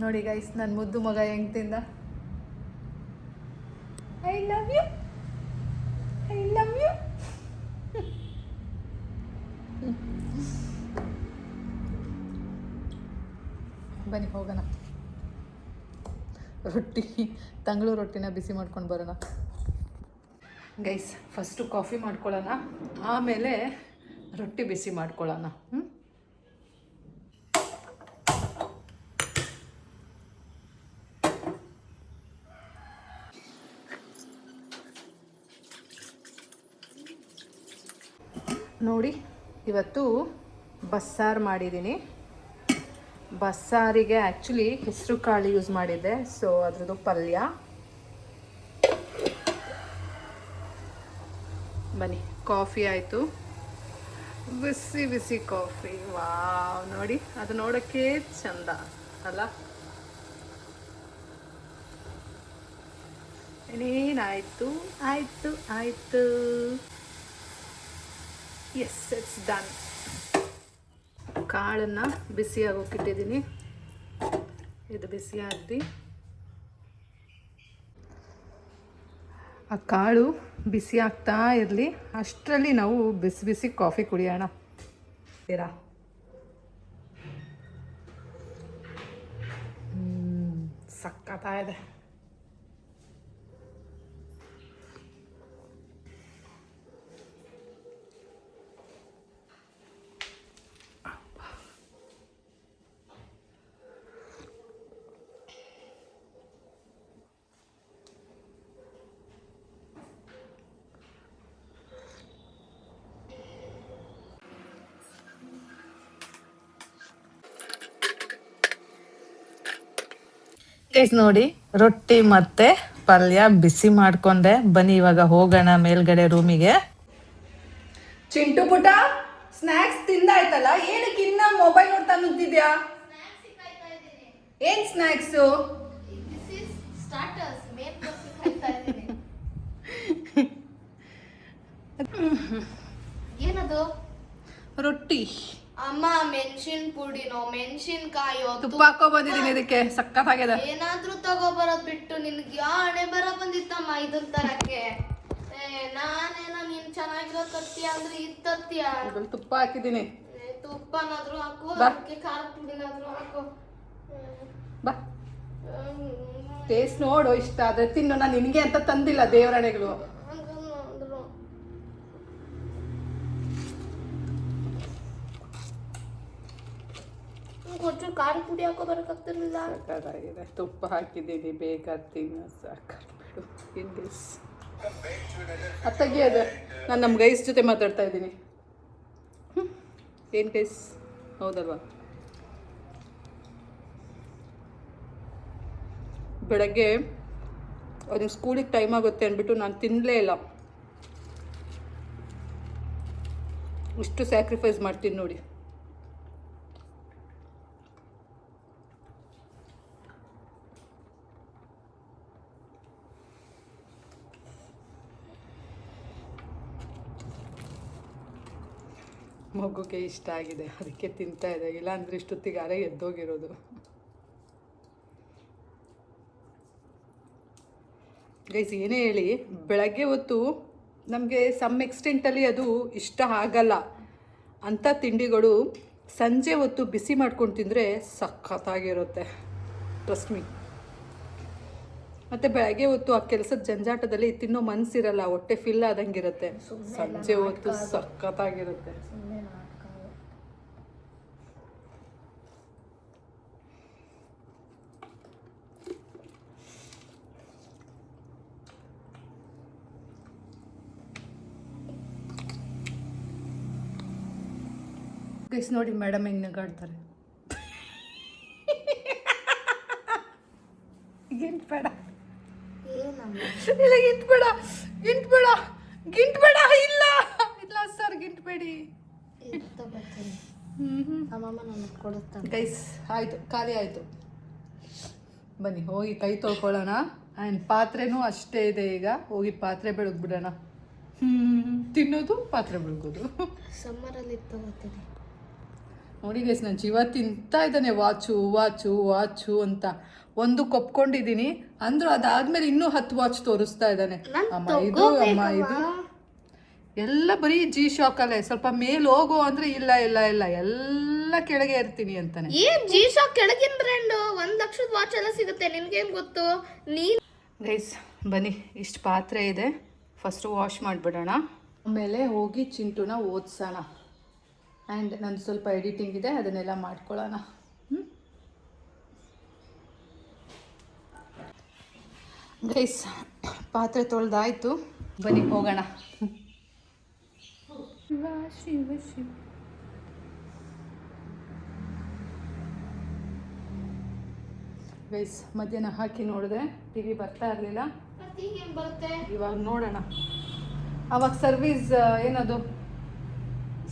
ನೋಡಿ ಗೈಸ್, ನನ್ನ ಮುದ್ದು ಮಗ ಹೆಂಗ್ ತಿಂದ. I love you, I love you. ಬನ್ನಿ ಹೋಗೋಣ, ರೊಟ್ಟಿ ತಂಗಳು ರೊಟ್ಟಿನ ಬಿಸಿ ಮಾಡ್ಕೊಂಡು ಬರೋಣ. ಗೈಸ್, ಫಸ್ಟು ಕಾಫಿ ಮಾಡ್ಕೊಳ್ಳೋಣ, ಆಮೇಲೆ ರೊಟ್ಟಿ ಬಿಸಿ ಮಾಡ್ಕೊಳ್ಳೋಣ. ನೋಡಿ, ಇವತ್ತು ಬಸ್ಸಾರು ಮಾಡಿದ್ದೀನಿ. ಬಸ್ಸಾರಿಗೆ ಆ್ಯಕ್ಚುಲಿ ಹೆಸರು ಕಾಳು ಯೂಸ್ ಮಾಡಿದ್ದೆ, ಸೊ ಅದ್ರದ್ದು ಪಲ್ಯ. ಬನ್ನಿ, ಕಾಫಿ ಆಯಿತು, ಬಿಸಿ ಬಿಸಿ ಕಾಫಿ. ವಾವ್, ನೋಡಿ, ಅದು ನೋಡೋಕ್ಕೆ ಚಂದ ಅಲ್ಲ? ಏನೇನಾಯಿತು? ಆಯಿತು ಆಯಿತು. Yes, it's done. ಕಾಳನ್ನು ಬಿಸಿಯಾಗೋಕ್ಕಿಟ್ಟಿದ್ದೀನಿ. ಇದು ಬಿಸಿ ಆಗಲಿ. ಆ ಕಾಳು ಬಿಸಿ ಆಗ್ತಾ ಇರಲಿ, ಅಷ್ಟರಲ್ಲಿ ನಾವು ಬಿಸಿ ಬಿಸಿ ಕಾಫಿ ಕುಡಿಯೋಣ. ಇರಾ ಸಕ್ಕತ್ತಾಗಿದೆ. ನೋಡಿ, ರೊಟ್ಟಿ ಮತ್ತೆ ಪಲ್ಯ ಬಿಸಿ ಮಾಡ್ಕೊಂಡೆ. ಬನ್ನಿ ಇವಾಗ ಹೋಗೋಣ ಮೇಲ್ಗಡೆ ರೂಮಿಗೆ. ಚಿಂಟು ಪುಟ, ಸ್ನ್ಯಾಕ್ಸ್ ತಿಂದಾಯ್ತಲ್ಲ, ಏನಕ್ಕೆ ಇನ್ನ ಮೊಬೈಲ್ ನೋಡ್ತಾ ನಿಂತಿದ್ಯಾ? ಏನ್ snacks?
This is starters main course ಕಾಯ್ತಾ ಇದ್ದೀನಿ. ಏನದು?
ರೊಟ್ಟಿ.
ಅಮ್ಮ ಮೆಣಸಿನ ಪುಡಿನೋ ಮೆಣಸಿನ್ಕಾಯೋ
ತುಪ್ಪ ಹಾಕೋ ಬಂದಿದ್ದೀನಿ ಇದಕ್ಕೆ, ಸಕ್ಕತ್ತಾಗಿದೆ.
ಏನಾದ್ರೂ ತಗೋಬರೋದ್ ಬಿಟ್ಟು ನಿನ್ಗೆ ಯಾವ ಹಣೆ ಬರ ಬಂದಿತ್ತಮ್ಮ ಇದನ್ ತರಕ್ಕೆ? ನಾನೇನೋ ನೀನ್ ಚೆನ್ನಾಗಿರೋ ತತ್ತೀಯ ಅಂದ್ರೆ ಇದ್ ತತ್ತೀಯ.
ಇದ್ರಲ್ಲಿ ತುಪ್ಪ ಹಾಕಿದ್ದೀನಿ.
ತುಪ್ಪನಾದ್ರೂ ಹಾಕು,
ಬಾ.
ಅದಕ್ಕೆ ಖಾರ ಪುಡಿನಾದ್ರೂ ಹಾಕು.
ಬಾ, ಟೇಸ್ಟ್ ನೋಡು, ಇಷ್ಟ ಆದ್ರೆ ತಿನ್ನು. ನಾನು ನಿನಗೆ ಅಂತ ತಂದಿಲ್ಲ ದೇವರಣೆಗಳು.
కొంచెం ಖಾರ ಪುಡಿ ಹಾಕೋ ಬರಕಾಗ್ತಿರ್ಲಿಲ್ಲ.
ಸಕ್ಕತ್ತಾಗಿದೆ. ತುಪ್ಪ ಹಾಕಿದ್ದೀನಿ, ಬೇಕಾದ ತಿನ್ನು, ಸಾಕಾಗ್ಬಿಡು. ಏನ್ ಗೈಸ್ ಅತ್ತಾಗಿ ಅದು ನಾನು ನಮ್ಮ ಗೈಸ್ ಜೊತೆ ಮಾತಾಡ್ತಾ ಇದ್ದೀನಿ. ಏನು ಗೈಸ್, ಹೌದಲ್ವಾ? ಬೆಳಗ್ಗೆ ಅವ್ರಿಗೆ ಸ್ಕೂಲಿಗೆ ಟೈಮ್ ಆಗುತ್ತೆ ಅಂದ್ಬಿಟ್ಟು ನಾನು ತಿನ್ನಲೇ ಇಲ್ಲ. ಇಷ್ಟು ಸ್ಯಾಕ್ರಿಫೈಸ್ ಮಾಡ್ತೀನಿ ನೋಡಿ. ಮಗುಗೆ ಇಷ್ಟ ಆಗಿದೆ, ಅದಕ್ಕೆ ತಿಂತಾ ಇದೆ. ಇಲ್ಲಾಂದ್ರೆ ಇಷ್ಟೊತ್ತಿಗೆ ಅರೆ ಎದ್ದೋಗಿರೋದು. ಗೈಸ್ ಏನೇ ಹೇಳಿ, ಬೆಳಗ್ಗೆ ಹೊತ್ತು ನಮಗೆ ಸಮ್ ಎಕ್ಸ್ಟೆಂಟಲ್ಲಿ ಅದು ಇಷ್ಟ ಆಗಲ್ಲ ಅಂಥ ತಿಂಡಿಗಳು ಸಂಜೆ ಹೊತ್ತು ಬಿಸಿ ಮಾಡ್ಕೊಂಡು ತಿಂದರೆ ಸಖತ್ತಾಗಿರುತ್ತೆ, ಟ್ರಸ್ಟ್ ಮೀ. ಮತ್ತು ಬೆಳಗ್ಗೆ ಹೊತ್ತು ಆ ಕೆಲಸದ ಜಂಜಾಟದಲ್ಲಿ ತಿನ್ನೋ ಮನಸ್ಸಿರಲ್ಲ, ಹೊಟ್ಟೆ ಫಿಲ್ ಆದಂಗಿರುತ್ತೆ. ಸಂಜೆ ಹೊತ್ತು ಸಖತ್ತಾಗಿರುತ್ತೆ. ಗೈಸ್ ನೋಡಿ ಮೇಡಮ್ ಹೆಂಗೆ ನಗಾಡ್ತಾರೆ. ಗಿಂಟ್ ಬೇಡ, ಇಲ್ಲ ಗಿಂಟ್ ಬೇಡ, ಗಿಂಟ್ ಬೇಡ, ಗಿಂಟ್ ಬೇಡ, ಇಲ್ಲ ಇಲ್ಲ ಸರ್ ಗಿಂಟ್ ಬೇಡಿ. ಗೈಸ್ ಆಯಿತು, ಖಾಲಿ ಆಯಿತು. ಬನ್ನಿ ಹೋಗಿ ಕೈ ತೊಳ್ಕೊಳ್ಳೋಣ. ಆ್ಯಂಡ್ ಪಾತ್ರೆನೂ ಅಷ್ಟೇ ಇದೆ, ಈಗ ಹೋಗಿ ಪಾತ್ರೆ ಬೆಳಗ್ಬಿಡೋಣ. ತಿನ್ನೋದು, ಪಾತ್ರೆ ಬೆಳಗೋದು.
ಸಮ್ಮರಲ್ಲಿ ತಗೋತೀನಿ
ನೋಡಿ ಗೈಸ್, ನನ್ನ ಜೀವ ತಿಂತಾ ಇದ್ದಾನೆ ವಾಚು ವಾಚು ವಾಚು ಅಂತ. ಒಂದು ಕೊಪ್ಕೊಂಡಿದ್ದೀನಿ ಅಂದ್ರೂ ಅದಾದ್ಮೇಲೆ ಇನ್ನೂ 10 ವಾಚ್ ತೋರಿಸ್ತಾ ಇದ್ದಾನೆ. ಅಮ್ಮ ಇದು, ಅಮ್ಮ ಇದು, ಎಲ್ಲ ಬರೀ ಜಿ ಶಾಕಲ್ಲೇ. ಸ್ವಲ್ಪ ಮೇಲ್ ಹೋಗು ಅಂದ್ರೆ ಇಲ್ಲ ಇಲ್ಲ ಇಲ್ಲ, ಎಲ್ಲ ಕೆಳಗೆ ಇರ್ತೀನಿ ಅಂತಾನೆ.
ಏನ್ ಜಿ ಶಾಕ್ ಕೆಳಗಿನ ಬ್ರ್ಯಾಂಡ್ 1 ಲಕ್ಷದ ವಾಚ್ ಎಲ್ಲ ಸಿಗುತ್ತೆ, ನಿನ್ಗೇನ್ ಗೊತ್ತು? ನೀನ್
ಗೈಸ್ ಬನ್ನಿ, ಇಷ್ಟು ಪಾತ್ರೆ ಇದೆ, ಫಸ್ಟು ವಾಶ್ ಮಾಡಿಬಿಡೋಣ. ಆಮೇಲೆ ಹೋಗಿ ಚಿಂಟುನ ಓದಿಸೋಣ. ಆ್ಯಂಡ್ ನಂದು ಸ್ವಲ್ಪ ಎಡಿಟಿಂಗ್ ಇದೆ, ಅದನ್ನೆಲ್ಲ ಮಾಡ್ಕೊಳ್ಳೋಣ. ಗೈಸ್ ಪಾತ್ರೆ ತೊಳೆದಾಯ್ತು, ಬನ್ನಿ ಹೋಗೋಣ. ಶಿವ ಶಿವ ಶಿವ. ಗೈಸ್ ಮಧ್ಯಾಹ್ನ ಹಾಕಿ ನೋಡಿದೆ, ಟಿ ವಿ ಬರ್ತಾ ಇರಲಿಲ್ಲ.
ಬರುತ್ತೆ
ಇವಾಗ ನೋಡೋಣ. ಅವಾಗ ಸರ್ವಿಸ್ ಏನದು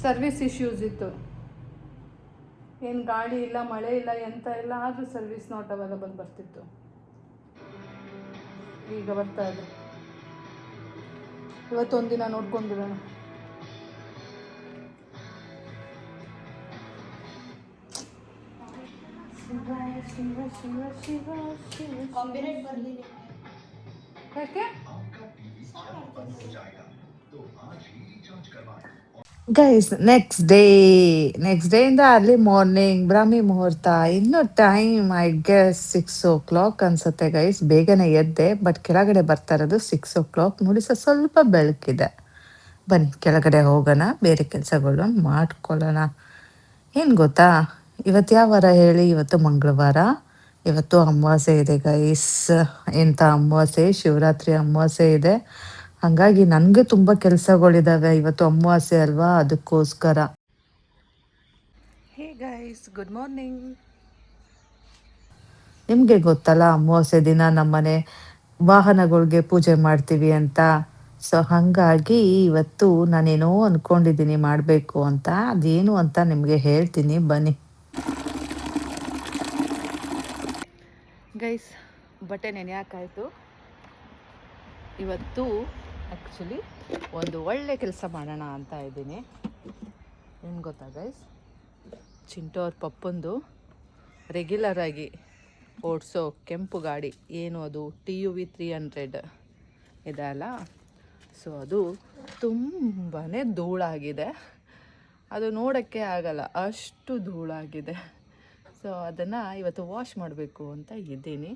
ಸರ್ವಿಸ್ ಇಶ್ಯೂಸ್ ಇತ್ತು. ಏನು ಗಾಳಿ ಇಲ್ಲ, ಮಳೆ ಇಲ್ಲ, ಎಂತ ಇಲ್ಲ, ಆದರೂ ಸರ್ವಿಸ್ ನಾಟ್ ಅವೈಲಬಲ್ ಬರ್ತಿತ್ತು. ಈಗ ಬರ್ತಾ ಇದೆ. ಇವತ್ತೊಂದಿನ ನೋಡ್ಕೊಂಡು ಬಿಡೋಣ. ಶಿವ ಶಿವ ಶಿವ ಶಿವ ಶಿವ.
ಕಾಪಿರೈಟ್ ಬರ್ಲಿ.
ಯಾಕೆ
ಗೈಸ್ ನೆಕ್ಸ್ಟ್ ಡೇ ಇಂದ ಅರ್ಲಿ ಮಾರ್ನಿಂಗ್ ಬ್ರಾಹ್ಮಿ ಮುಹೂರ್ತ. ಇನ್ನು ಟೈಮ್ ಐ ಗೆಸ್ 6 o'clock ಅನ್ಸುತ್ತೆ ಗೈಸ್. ಬೇಗನೆ ಎದ್ದೆ, ಬಟ್ ಕೆಳಗಡೆ ಬರ್ತಾ ಇರೋದು 6 o'clock. ನೋಡಿ ಸ್ವಲ್ಪ ಬೆಳಕಿದೆ. ಬನ್ನಿ ಕೆಳಗಡೆ ಹೋಗೋಣ, ಬೇರೆ ಕೆಲಸಗಳು ಮಾಡ್ಕೊಳ್ಳೋಣ. ಏನು ಗೊತ್ತಾ, ಇವತ್ತು ಯಾವ ವಾರ ಹೇಳಿ? ಇವತ್ತು ಮಂಗಳವಾರ. ಇವತ್ತು ಅಮಾವಾಸ್ಯೆ ಇದೆ ಗೈಸ್. ಎಂಥ ಅಮಾವಾಸ್ಯೆ? ಶಿವರಾತ್ರಿ ಅಮಾವಾಸ್ಯೆ ಇದೆ. ಹಾಗಾಗಿ ನನಗೆ ತುಂಬ ಕೆಲಸಗಳಿದ್ದಾವೆ. ಇವತ್ತು ಅಮಾವಾಸ್ಯೆ ಅಲ್ವಾ, ಅದಕ್ಕೋಸ್ಕರ.
Hey guys, good morning.
ನಿಮಗೆ ಗೊತ್ತಲ್ಲ, ಅಮಾವಾಸ್ಯೆ ದಿನ ನಮ್ಮನೆ ವಾಹನಗಳಿಗೆ ಪೂಜೆ ಮಾಡ್ತೀವಿ ಅಂತ. ಸೊ ಹಾಗಾಗಿ ಇವತ್ತು ನಾನೇನೋ ಅಂದ್ಕೊಂಡಿದ್ದೀನಿ ಮಾಡಬೇಕು ಅಂತ. ಅದೇನು ಅಂತ ನಿಮಗೆ ಹೇಳ್ತೀನಿ, ಬನ್ನಿ.
ಗೈಸ್ ಬಟ್ಟೆ ನೆನೆಯಾಕಾಯಿತು. ಇವತ್ತು ಆ್ಯಕ್ಚುಲಿ ಒಂದು ಒಳ್ಳೆ ಕೆಲಸ ಮಾಡೋಣ ಅಂತ ಇದ್ದೀನಿ. ಏನು ಗೊತ್ತಾ ಗೈಸ್, ಚಿಂಟು ಅವ್ರ ಪಪ್ಪಂದು ರೆಗ್ಯುಲರಾಗಿ ಓಡಿಸೋ ಕೆಂಪು ಗಾಡಿ, ಏನು ಅದು TUV 300 ಇದೆ ಅಲ್ಲ, ಸೊ ಅದು ತುಂಬಾ ಧೂಳಾಗಿದೆ. ಅದು ನೋಡೋಕ್ಕೆ ಆಗಲ್ಲ, ಅಷ್ಟು ಧೂಳಾಗಿದೆ. ಸೊ ಅದನ್ನು ಇವತ್ತು ವಾಶ್ ಮಾಡಬೇಕು ಅಂತ ಇದ್ದೀನಿ.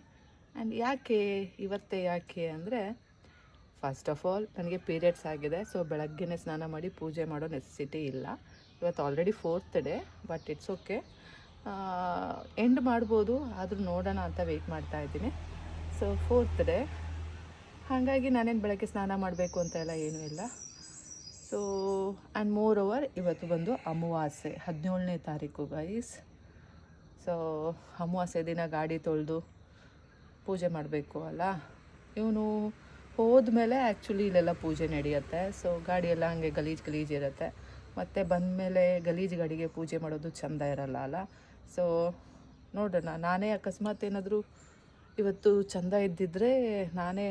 ಆ್ಯಂಡ್ ಯಾಕೆ ಅಂದರೆ, ಫಸ್ಟ್ ಆಫ್ ಆಲ್ ನನಗೆ ಪೀರಿಯಡ್ಸ್ ಆಗಿದೆ. ಸೊ ಬೆಳಗ್ಗೆನೇ ಸ್ನಾನ ಮಾಡಿ ಪೂಜೆ ಮಾಡೋ ನೆಸೆಸಿಟಿ ಇಲ್ಲ. ಇವತ್ತು already 4th day, but it's okay, end ಮಾಡ್ಬೋದು, ಆದರೂ ನೋಡೋಣ ಅಂತ ವೆಯ್ಟ್ ಮಾಡ್ತಾ ಇದ್ದೀನಿ. ಸೊ 4th ಡೇ, ಹಾಗಾಗಿ ನಾನೇನು ಬೆಳಗ್ಗೆ ಸ್ನಾನ ಮಾಡಬೇಕು ಅಂತ ಎಲ್ಲ ಏನೂ ಇಲ್ಲ. ಸೊ ಆ್ಯಂಡ್ ಮೋರ್ ಓವರ್ ಇವತ್ತು ಬಂದು ಅಮಾವಾಸ್ಯೆ, 17ನೇ ತಾರೀಕು ಗೈಸ್. ಸೊ ಅಮಾವಾಸ್ಯೆ ದಿನ ಗಾಡಿ ತೊಳೆದು ಪೂಜೆ ಮಾಡಬೇಕು ಅಲ್ಲ. ಇವನು ಹೋದ್ಮೇಲೆ ಆ್ಯಕ್ಚುಲಿ ಇಲ್ಲೆಲ್ಲ ಪೂಜೆ ನಡೆಯುತ್ತೆ. ಸೊ ಗಾಡಿಯೆಲ್ಲ ಹಾಗೆ ಗಲೀಜು ಇರುತ್ತೆ. ಮತ್ತು ಬಂದಮೇಲೆ ಗಲೀಜು ಗಾಡಿಗೆ ಪೂಜೆ ಮಾಡೋದು ಚೆಂದ ಇರಲ್ಲ ಅಲ್ಲ. ಸೊ ನೋಡೋಣ, ನಾನೇ ಅಕಸ್ಮಾತ್ ಏನಾದರೂ ಇವತ್ತು ಚೆಂದ ಇದ್ದಿದ್ದರೆ ನಾನೇ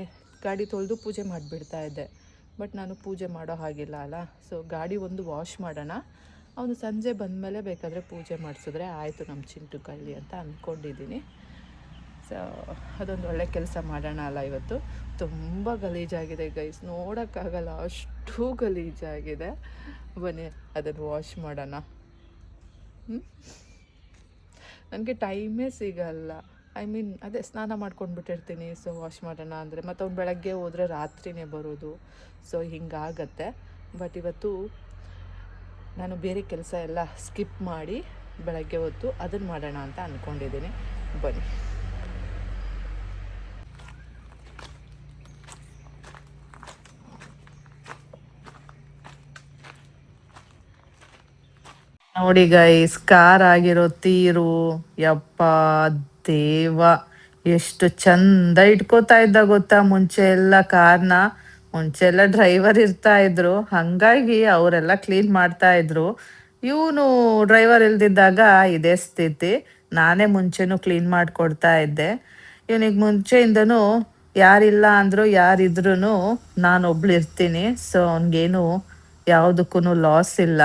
ಗಾಡಿ ತೊಳೆದು ಪೂಜೆ ಮಾಡಿಬಿಡ್ತಾ ಇದ್ದೆ. ಬಟ್ ನಾನು ಪೂಜೆ ಮಾಡೋ ಹಾಗಿಲ್ಲ ಅಲ್ಲ. ಸೊ ಗಾಡಿ ಒಂದು ವಾಶ್ ಮಾಡೋಣ, ಅವನು ಸಂಜೆ ಬಂದಮೇಲೆ ಬೇಕಾದರೆ ಪೂಜೆ ಮಾಡಿಸಿದ್ರೆ ಆಯಿತು ನಮ್ಮ ಚಿಂಟು ಕಳ್ಳಿ ಅಂತ ಅಂದ್ಕೊಂಡಿದ್ದೀನಿ. ಸೊ ಅದೊಂದು ಒಳ್ಳೆ ಕೆಲಸ ಮಾಡೋಣ ಅಲ್ಲ. ಇವತ್ತು ತುಂಬ ಗಲೀಜಾಗಿದೆ ಗೈಸ್, ನೋಡೋಕ್ಕಾಗಲ್ಲ, ಅಷ್ಟು ಗಲೀಜಾಗಿದೆ. ಬನ್ನಿ ಅದನ್ನು ವಾಶ್ ಮಾಡೋಣ. ನನಗೆ ಟೈಮೇ ಸಿಗಲ್ಲ. ಅದೇ ಸ್ನಾನ ಮಾಡ್ಕೊಂಡ್ಬಿಟ್ಟಿರ್ತೀನಿ. ಸೊ ವಾಶ್ ಮಾಡೋಣ ಅಂದರೆ ಮತ್ತು ಅವ್ನು ಬೆಳಗ್ಗೆ ಹೋದರೆ ರಾತ್ರಿನೇ ಬರೋದು. ಸೊ ಹಿಂಗಾಗತ್ತೆ. ಬಟ್ ಇವತ್ತು ನಾನು ಬೇರೆ ಕೆಲಸ ಎಲ್ಲ ಸ್ಕಿಪ್ ಮಾಡಿ ಬೆಳಗ್ಗೆ ಹೊತ್ತು ಅದನ್ನು ಮಾಡೋಣ ಅಂತ ಅಂದ್ಕೊಂಡಿದ್ದೀನಿ. ಬನ್ನಿ.
ನೋಡಿ ಗೈಸ್, ಕಾರ್ ಆಗಿರೋ ತೀರು, ಯಪ್ಪ ದೇವ, ಎಷ್ಟು ಚಂದ ಇಟ್ಕೋತಾ ಇದ್ದ ಗೊತ್ತಾ. ಮುಂಚೆ ಎಲ್ಲ ಡ್ರೈವರ್ ಇರ್ತಾ ಇದ್ರು, ಹಾಗಾಗಿ ಅವರೆಲ್ಲ ಕ್ಲೀನ್ ಮಾಡ್ತಾ ಇದ್ರು. ಇವನು ಡ್ರೈವರ್ ಇಲ್ದಿದ್ದಾಗ ಇದೇ ಸ್ಥಿತಿ. ನಾನೇ ಮುಂಚೆನೂ ಕ್ಲೀನ್ ಮಾಡಿಕೊಡ್ತಾ ಇದ್ದೆ. ಇವನಿಗೆ ಮುಂಚೆಯಿಂದನೂ ಯಾರಿಲ್ಲ ಅಂದರೂ ಯಾರಿದ್ರೂ ನಾನೊಬ್ಳು ಇರ್ತೀನಿ. ಸೊ ಅವನಿಗೇನು ಯಾವುದಕ್ಕೂ ಲಾಸ್ ಇಲ್ಲ.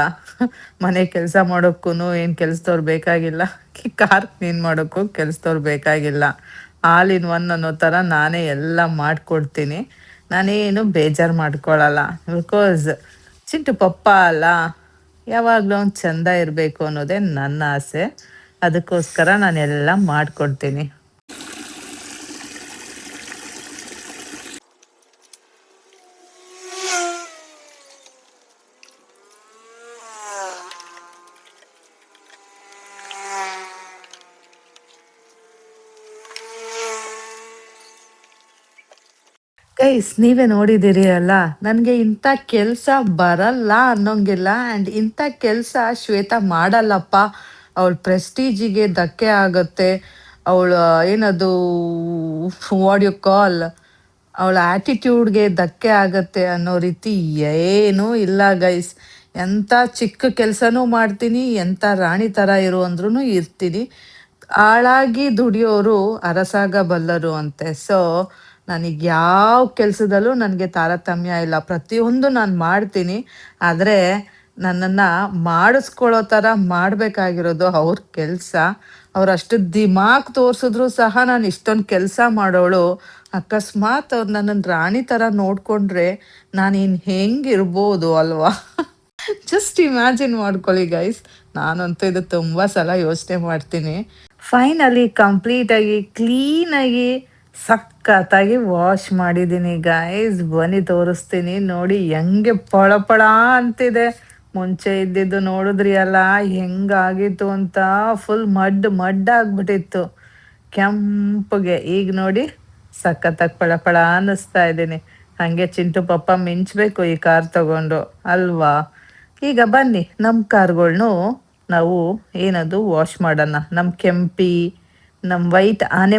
ಮನೆ ಕೆಲಸ ಮಾಡೋಕ್ಕೂ ಏನು ಕೆಲಸದವ್ರು ಬೇಕಾಗಿಲ್ಲ, ಕಾರ್ ಕ್ಲೀನ್ ಮಾಡೋಕ್ಕೂ ಕೆಲಸದವ್ರು ಬೇಕಾಗಿಲ್ಲ. ಆಲ್ ಇನ್ ಒನ್ ಅನ್ನೋ ಥರ ನಾನೇ ಎಲ್ಲ ಮಾಡಿಕೊಡ್ತೀನಿ. ನಾನೇನು ಬೇಜಾರು ಮಾಡ್ಕೊಳ್ಳಲ್ಲ. ಬಿಕಾಸ್ ಚಿಂಟು ಪಪ್ಪ ಅಲ್ಲ, ಯಾವಾಗಲೂ ಅವ್ನು ಚೆಂದ ಇರಬೇಕು ಅನ್ನೋದೇ ನನ್ನ ಆಸೆ. ಅದಕ್ಕೋಸ್ಕರ ನಾನೆಲ್ಲ ಮಾಡಿಕೊಡ್ತೀನಿ. ಗೈಸ್, ನೀವೇ ನೋಡಿದ್ದೀರಿ ಅಲ್ಲ, ನನಗೆ ಇಂಥ ಕೆಲಸ ಬರಲ್ಲ ಅನ್ನೋಂಗಿಲ್ಲ. ಆ್ಯಂಡ್ ಇಂಥ ಕೆಲಸ ಶ್ವೇತಾ ಮಾಡಲ್ಲಪ್ಪ. ಅವಳ ಪ್ರೆಸ್ಟೀಜಿಗೆ ಧಕ್ಕೆ ಆಗುತ್ತೆ. ಅವಳ ಏನದು ವಾಟ್ ಯು ಕಾಲ್, ಅವಳ ಆ್ಯಟಿಟ್ಯೂಡ್ಗೆ ಧಕ್ಕೆ ಆಗತ್ತೆ ಅನ್ನೋ ರೀತಿ ಏನೂ ಇಲ್ಲ ಗೈಸ್. ಎಂಥ ಚಿಕ್ಕ ಕೆಲಸನೂ ಮಾಡ್ತೀನಿ, ಎಂಥ ರಾಣಿ ಥರ ಇರು ಅಂದ್ರೂ ಇರ್ತೀನಿ. ಆಳಾಗಿ ದುಡಿಯೋರು ಅರಸಾಗಬಲ್ಲರು ಅಂತೆ. ಸೊ ನನಗೆ ಯಾವ ಕೆಲಸದಲ್ಲೂ ನನಗೆ ತಾರತಮ್ಯ ಇಲ್ಲ, ಪ್ರತಿಯೊಂದು ನಾನು ಮಾಡ್ತೀನಿ. ಆದರೆ ನನ್ನನ್ನು ಮಾಡಿಸ್ಕೊಳ್ಳೋ ಥರ ಮಾಡಬೇಕಾಗಿರೋದು ಅವ್ರ ಕೆಲಸ. ಅವ್ರು ಅಷ್ಟು ದಿಮಾಗ್ ತೋರಿಸಿದ್ರು ಸಹ ನಾನು ಇಷ್ಟೊಂದು ಕೆಲಸ ಮಾಡೋಳು. ಅಕಸ್ಮಾತ್ ಅವ್ರು ನನ್ನನ್ನು ರಾಣಿ ಥರ ನೋಡಿಕೊಂಡ್ರೆ ನಾನು ಇನ್ನು ಹೆಂಗಿರ್ಬೋದು ಅಲ್ವಾ? ಜಸ್ಟ್ ಇಮ್ಯಾಜಿನ್ ಮಾಡ್ಕೊಳ್ಳಿ ಗೈಸ್. ನಾನಂತೂ ಇದು ತುಂಬ ಸಲ ಯೋಚನೆ ಮಾಡ್ತೀನಿ. ಫೈನಲಿ ಕಂಪ್ಲೀಟಾಗಿ ಕ್ಲೀನಾಗಿ ಸಖತ್ತಾಗಿ ವಾಶ್ ಮಾಡಿದ್ದೀನಿ ಗೈಸ್. ಬನ್ನಿ ತೋರಿಸ್ತೀನಿ ನೋಡಿ ಹೆಂಗೆ ಪಳ ಅಂತಿದೆ. ಮುಂಚೆ ಇದ್ದಿದ್ದು ನೋಡಿದ್ರಿ ಅಲ್ಲ ಹೆಂಗಾಗಿತ್ತು ಅಂತ. ಫುಲ್ ಮಡ್ ಆಗ್ಬಿಟ್ಟಿತ್ತು ಕೆಂಪಗೆ. ಈಗ ನೋಡಿ ಸಖತ್ತಾಗಿ ಪಳ ಅನ್ನಿಸ್ತಾ ಇದ್ದೀನಿ. ಹಾಗೆ ಚಿಂಟು ಪಪ್ಪ ಮಿಂಚಬೇಕು ಈ ಕಾರ್ ತಗೊಂಡು ಅಲ್ವಾ. ಈಗ ಬನ್ನಿ ನಮ್ಮ ಕಾರ್ಗಳ್ನು ನಾವು ಏನದು ವಾಶ್ ಮಾಡೋಣ. ನಮ್ಮ ಕೆಂಪಿ, ನಮ್ಮ ವೈಟ್ ಆನೆ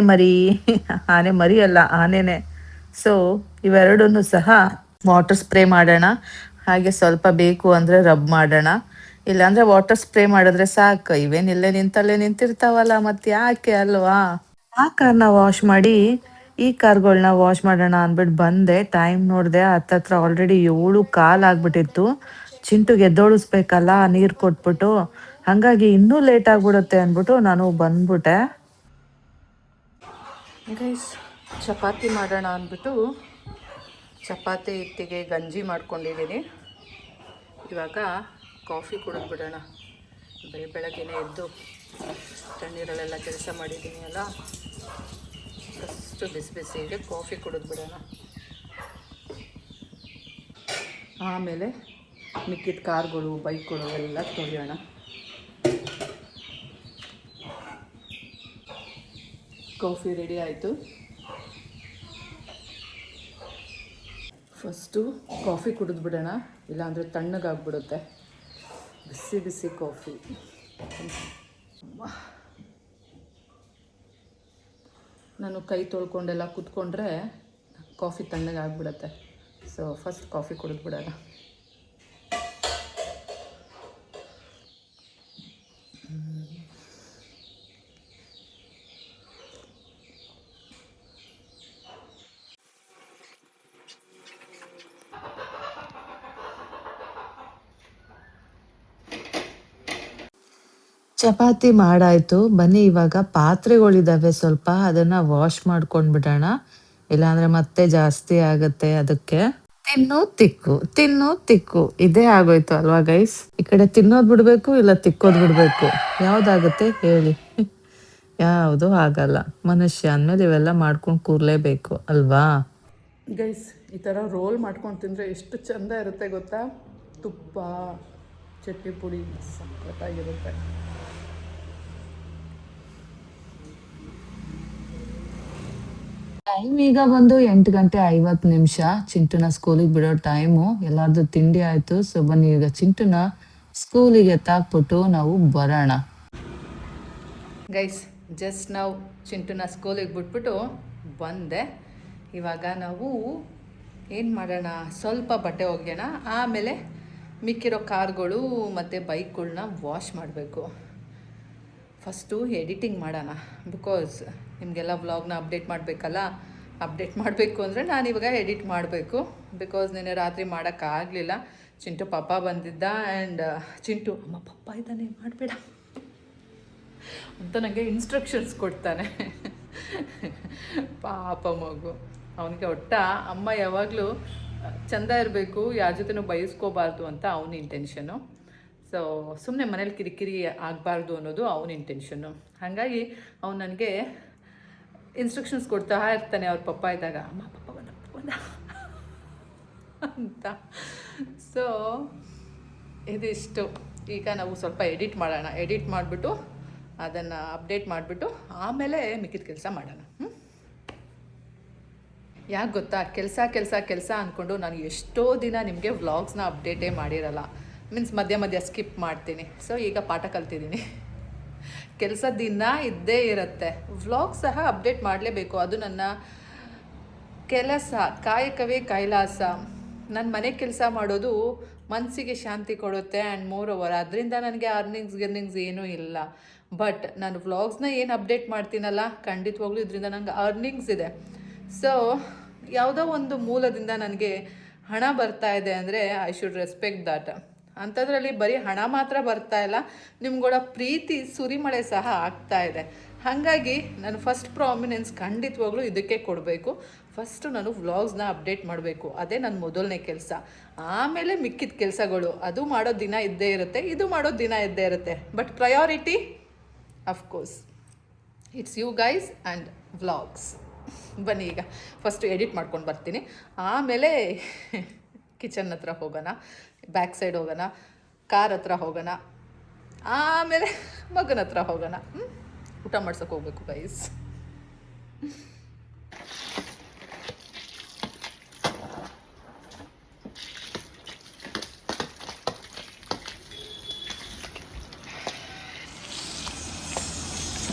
ಮರಿ ಅಲ್ಲ, ಆನೆನೇ. ಸೊ ಇವೆರಡನ್ನೂ ಸಹ ವಾಟರ್ ಸ್ಪ್ರೇ ಮಾಡೋಣ. ಹಾಗೆ ಸ್ವಲ್ಪ ಬೇಕು ಅಂದರೆ ರಬ್ ಮಾಡೋಣ. ಇಲ್ಲಾಂದರೆ ವಾಟರ್ ಸ್ಪ್ರೇ ಮಾಡಿದ್ರೆ ಸಾಕು. ಇವೇನಿಲ್ಲೇ ನಿಂತಲ್ಲೇ ನಿಂತಿರ್ತಾವಲ್ಲ, ಮತ್ತು ಯಾಕೆ ಅಲ್ವಾ. ಆ ಕಾರ್ನ ವಾಶ್ ಮಾಡಿ ಈ ಕಾರ್ಗಳನ್ನ ವಾಶ್ ಮಾಡೋಣ ಅಂದ್ಬಿಟ್ಟು ಬಂದೆ. ಟೈಮ್ ನೋಡಿದೆ ಹತ್ತತ್ರ ಆಲ್ರೆಡಿ 7:15 ಆಗ್ಬಿಟ್ಟಿತ್ತು. ಚಿಂಟುಗೆ ಎದ್ದೋಳಿಸ್ಬೇಕಲ್ಲ ನೀರು ಕೊಟ್ಬಿಟ್ಟು, ಹಾಗಾಗಿ ಇನ್ನೂ ಲೇಟ್ ಆಗ್ಬಿಡುತ್ತೆ ಅಂದ್ಬಿಟ್ಟು ನಾನು ಬಂದ್ಬಿಟ್ಟೆ.
ಗೈಸ್, ಚಪಾತಿ ಮಾಡೋಣ ಅಂದ್ಬಿಟ್ಟು ಚಪಾತಿ ಹಿಟ್ಟಿಗೆ ಗಂಜಿ ಮಾಡ್ಕೊಂಡಿದ್ದೀನಿ. ಇವಾಗ ಕಾಫಿ ಕುಡಿದ್ಬಿಡೋಣ. ಬೆಳಗ್ಗೆನೇ ಎದ್ದು ತಣ್ಣೀರಲ್ಲೆಲ್ಲ ಕೆಲಸ ಮಾಡಿದ್ದೀನಿ ಅಲ್ಲ, ಫಸ್ಟು ಬಿಸಿ ಬಿಸಿಗೆ ಕಾಫಿ ಕುಡಿದ್ಬಿಡೋಣ. ಆಮೇಲೆ ಮಿಕ್ಕಿದ ಕಾರ್ಗಳು ಬೈಕ್ಗಳು ಎಲ್ಲ ತೊಳೆಯೋಣ. ಕಾಫಿ ರೆಡಿ ಆಯಿತು. ಫಸ್ಟು ಕಾಫಿ ಕುಡಿದ್ಬಿಡೋಣ, ಇಲ್ಲಾಂದರೆ ತಣ್ಣಗಾಗ್ಬಿಡುತ್ತೆ. ಬಿಸಿ ಬಿಸಿ ಕಾಫಿ. ನಾನು ಕೈ ತೊಳ್ಕೊಂಡೆಲ್ಲ ಕೂತ್ಕೊಂಡ್ರೆ ಕಾಫಿ ತಣ್ಣಗಾಗ್ಬಿಡುತ್ತೆ. ಸೊ ಫಸ್ಟ್ ಕಾಫಿ ಕುಡಿದ್ಬಿಡೋಣ.
ಚಪಾತಿ ಮಾಡಾಯ್ತು. ಬನ್ನಿ ಇವಾಗ ಪಾತ್ರೆಗಳಿದಾವೆ ಸ್ವಲ್ಪ, ಅದನ್ನ ವಾಶ್ ಮಾಡ್ಕೊಂಡ್ಬಿಡೋಣ, ಇಲ್ಲಾಂದ್ರೆ ಮತ್ತೆ ಜಾಸ್ತಿ ಆಗತ್ತೆ. ಅದಕ್ಕೆ ತಿನ್ನು ತಿಕ್ಕು ಇದೇ ಆಗೋಯ್ತು ಅಲ್ವಾ ಗೈಸ್? ಈ ಕಡೆ ತಿನ್ನೋದ್ ಬಿಡ್ಬೇಕು, ಇಲ್ಲ ತಿಕ್ಕೋದ್ ಬಿಡ್ಬೇಕು, ಯಾವ್ದಾಗತ್ತೆ ಹೇಳಿ? ಯಾವುದು ಆಗಲ್ಲ. ಮನುಷ್ಯ ಅಂದ್ಮೇಲೆ ಇವೆಲ್ಲ ಮಾಡ್ಕೊಂಡು ಕೂರ್ಲೇಬೇಕು ಅಲ್ವಾ?
ಗೈಸ್, ಈ ಥರ ರೋಲ್ ಮಾಡ್ಕೊಂಡು ತಿಂದರೆ ಎಷ್ಟು ಚೆಂದ ಇರುತ್ತೆ ಗೊತ್ತಾ? ತುಪ್ಪ, ಚಟ್ನಿ ಪುಡಿ ಸಖತ್ತಾಗಿರುತ್ತೆ.
ಟೈಮ್ ಈಗ ಬಂದು 8:50. ಚಿಂಟುನ ಸ್ಕೂಲಿಗೆ ಬಿಡೋ ಟೈಮು. ಎಲ್ಲಾರ್ದು ತಿಂಡಿ ಆಯ್ತು. ಸೊ ಬನ್ನಿ ಈಗ ಚಿಂಟುನ ಸ್ಕೂಲಿಗೆ ತಾಕ್ಬಿಟ್ಟು ನಾವು ಬರೋಣ.
ಗೈಸ್, ಜಸ್ಟ್ ನಾವು ಚಿಂಟುನ ಸ್ಕೂಲಿಗೆ ಬಿಟ್ಬಿಟ್ಟು ಬಂದೆ. ಇವಾಗ ನಾವು ಏನು ಮಾಡೋಣ, ಸ್ವಲ್ಪ ಬಟ್ಟೆ ಒಗೆಯೋಣ, ಆಮೇಲೆ ಮಿಕ್ಕಿರೋ ಕಾರ್ಗಳು ಮತ್ತು ಬೈಕ್ಗಳನ್ನ ವಾಶ್ ಮಾಡಬೇಕು. ಫಸ್ಟು ಎಡಿಟಿಂಗ್ ಮಾಡೋಣ, ಬಿಕಾಸ್ ನಿಮಗೆಲ್ಲ ವ್ಲಾಗ್ನ ಅಪ್ಡೇಟ್ ಮಾಡಬೇಕಲ್ಲ. ಅಪ್ಡೇಟ್ ಮಾಡಬೇಕು ಅಂದರೆ ನಾನು ಇವಾಗ ಎಡಿಟ್ ಮಾಡಬೇಕು. ಬಿಕಾಸ್ ನೆನ್ನೆ ರಾತ್ರಿ ಮಾಡೋಕ್ಕಾಗಲಿಲ್ಲ. ಚಿಂಟು ಪಾಪ ಬಂದಿದ್ದ ಆ್ಯಂಡ್ ಚಿಂಟು ಅಮ್ಮ ಪಪ್ಪ ಇದ್ದಾನೆ ಮಾಡಬೇಡ ಅಂತ ನನಗೆ ಇನ್ಸ್ಟ್ರಕ್ಷನ್ಸ್ ಕೊಡ್ತಾನೆ. ಪಾಪ ಮಗು, ಅವನಿಗೆ ಅಮ್ಮ ಯಾವಾಗಲೂ ಚೆಂದ ಇರಬೇಕು, ಯಾರ ಜೊತೆನೂ ಬಯಸ್ಕೋಬಾರ್ದು ಅಂತ ಅವನ ಇಂಟೆನ್ಷನು. ಸೊ ಸುಮ್ಮನೆ ಮನೇಲಿ ಕಿರಿಕಿರಿ ಆಗಬಾರ್ದು ಅನ್ನೋದು ಅವನ ಇಂಟೆನ್ಷನ್ನು. ಹಾಗಾಗಿ ಅವನು ನನಗೆ ಇನ್ಸ್ಟ್ರಕ್ಷನ್ಸ್ ಕೊಡ್ತಾ ಇರ್ತಾನೆ ಅವ್ರ ಪಪ್ಪ ಇದ್ದಾಗ, ಅಮ್ಮ ಪಪ್ಪ ಬಂದ ಅಂತ. ಸೊ ಇದಿಷ್ಟು. ಈಗ ನಾವು ಸ್ವಲ್ಪ ಎಡಿಟ್ ಮಾಡೋಣ. ಎಡಿಟ್ ಮಾಡಿಬಿಟ್ಟು ಅದನ್ನು ಅಪ್ಡೇಟ್ ಮಾಡಿಬಿಟ್ಟು ಆಮೇಲೆ ಮಿಕ್ಕಿದ ಕೆಲಸ ಮಾಡೋಣ. ಯಾಕೆ ಗೊತ್ತಾ, ಕೆಲಸ ಅಂದ್ಕೊಂಡು ನಾನು ಎಷ್ಟೋ ದಿನ ನಿಮಗೆ ವ್ಲಾಗ್ಸ್ನ ಅಪ್ಡೇಟೇ ಮಾಡಿರಲ್ಲ. ಮೀನ್ಸ್ ಮಧ್ಯ ಸ್ಕಿಪ್ ಮಾಡ್ತೀನಿ. ಸೊ ಈಗ ಪಾಠ ಕಲ್ತಿದ್ದೀನಿ. ಕೆಲಸ ದಿನ ಇದ್ದೇ ಇರುತ್ತೆ, ವ್ಲಾಗ್ ಸಹ ಅಪ್ಡೇಟ್ ಮಾಡಲೇಬೇಕು. ಅದು ನನ್ನ ಕೆಲಸ, ಕಾಯಕವೇ ಕೈಲಾಸ. ನನ್ನ ಮನೆ ಕೆಲಸ ಮಾಡೋದು ಮನಸ್ಸಿಗೆ ಶಾಂತಿ ಕೊಡುತ್ತೆ. ಆ್ಯಂಡ್ ಮೋರ್ ಓವರ್ ಅದರಿಂದ ನನಗೆ ಅರ್ನಿಂಗ್ಸ್ ಏನೂ ಇಲ್ಲ. ಬಟ್ ನಾನು ವ್ಲಾಗ್ಸ್ನ ಏನು ಅಪ್ಡೇಟ್ ಮಾಡ್ತೀನಲ್ಲ, ಖಂಡಿತವಾಗ್ಲೂ ಇದರಿಂದ ನನಗೆ ಅರ್ನಿಂಗ್ಸ್ ಇದೆ. ಸೊ ಯಾವುದೋ ಒಂದು ಮೂಲದಿಂದ ನನಗೆ ಹಣ ಬರ್ತಾ ಇದೆ ಅಂದರೆ ಐ ಶುಡ್ ರೆಸ್ಪೆಕ್ಟ್ ದಾಟ್. ಅಂಥದ್ರಲ್ಲಿ ಬರೀ ಹಣ ಮಾತ್ರ ಬರ್ತಾ ಇಲ್ಲ, ನಿಮ್ಗಳ ಪ್ರೀತಿ ಸುರಿಮಳೆ ಸಹ ಆಗ್ತಾ ಇದೆ. ಹಾಗಾಗಿ ನಾನು ಫಸ್ಟ್ ಪ್ರಾಮಿನೆನ್ಸ್ ಖಂಡಿತವಾಗ್ಲೂ ಇದಕ್ಕೆ ಕೊಡಬೇಕು. ಫಸ್ಟು ನಾನು ವ್ಲಾಗ್ಸ್ನ ಅಪ್ಡೇಟ್ ಮಾಡಬೇಕು, ಅದೇ ನನ್ನ ಮೊದಲನೇ ಕೆಲಸ. ಆಮೇಲೆ ಮಿಕ್ಕಿದ ಕೆಲಸಗಳು ಅದು ಮಾಡೋ ದಿನ ಇದ್ದೇ ಇರುತ್ತೆ, ಇದು ಮಾಡೋ ದಿನ ಇದ್ದೇ ಇರುತ್ತೆ. But priority of course it's you guys and vlogs. ಬನ್ನಿ ಈಗ ಫಸ್ಟು ಎಡಿಟ್ ಮಾಡ್ಕೊಂಡು ಬರ್ತೀನಿ, ಆಮೇಲೆ ಕಿಚನ್ ಹತ್ರ ಹೋಗೋಣ, ಬ್ಯಾಕ್ ಸೈಡ್ ಹೋಗೋಣ, ಕಾರ್ ಹತ್ರ ಹೋಗೋಣ, ಆಮೇಲೆ ಮಗನ ಹತ್ರ ಹೋಗೋಣ. ಊಟ ಮಾಡ್ಸೋಕೆ ಹೋಗ್ಬೇಕು ಗೈಸ್.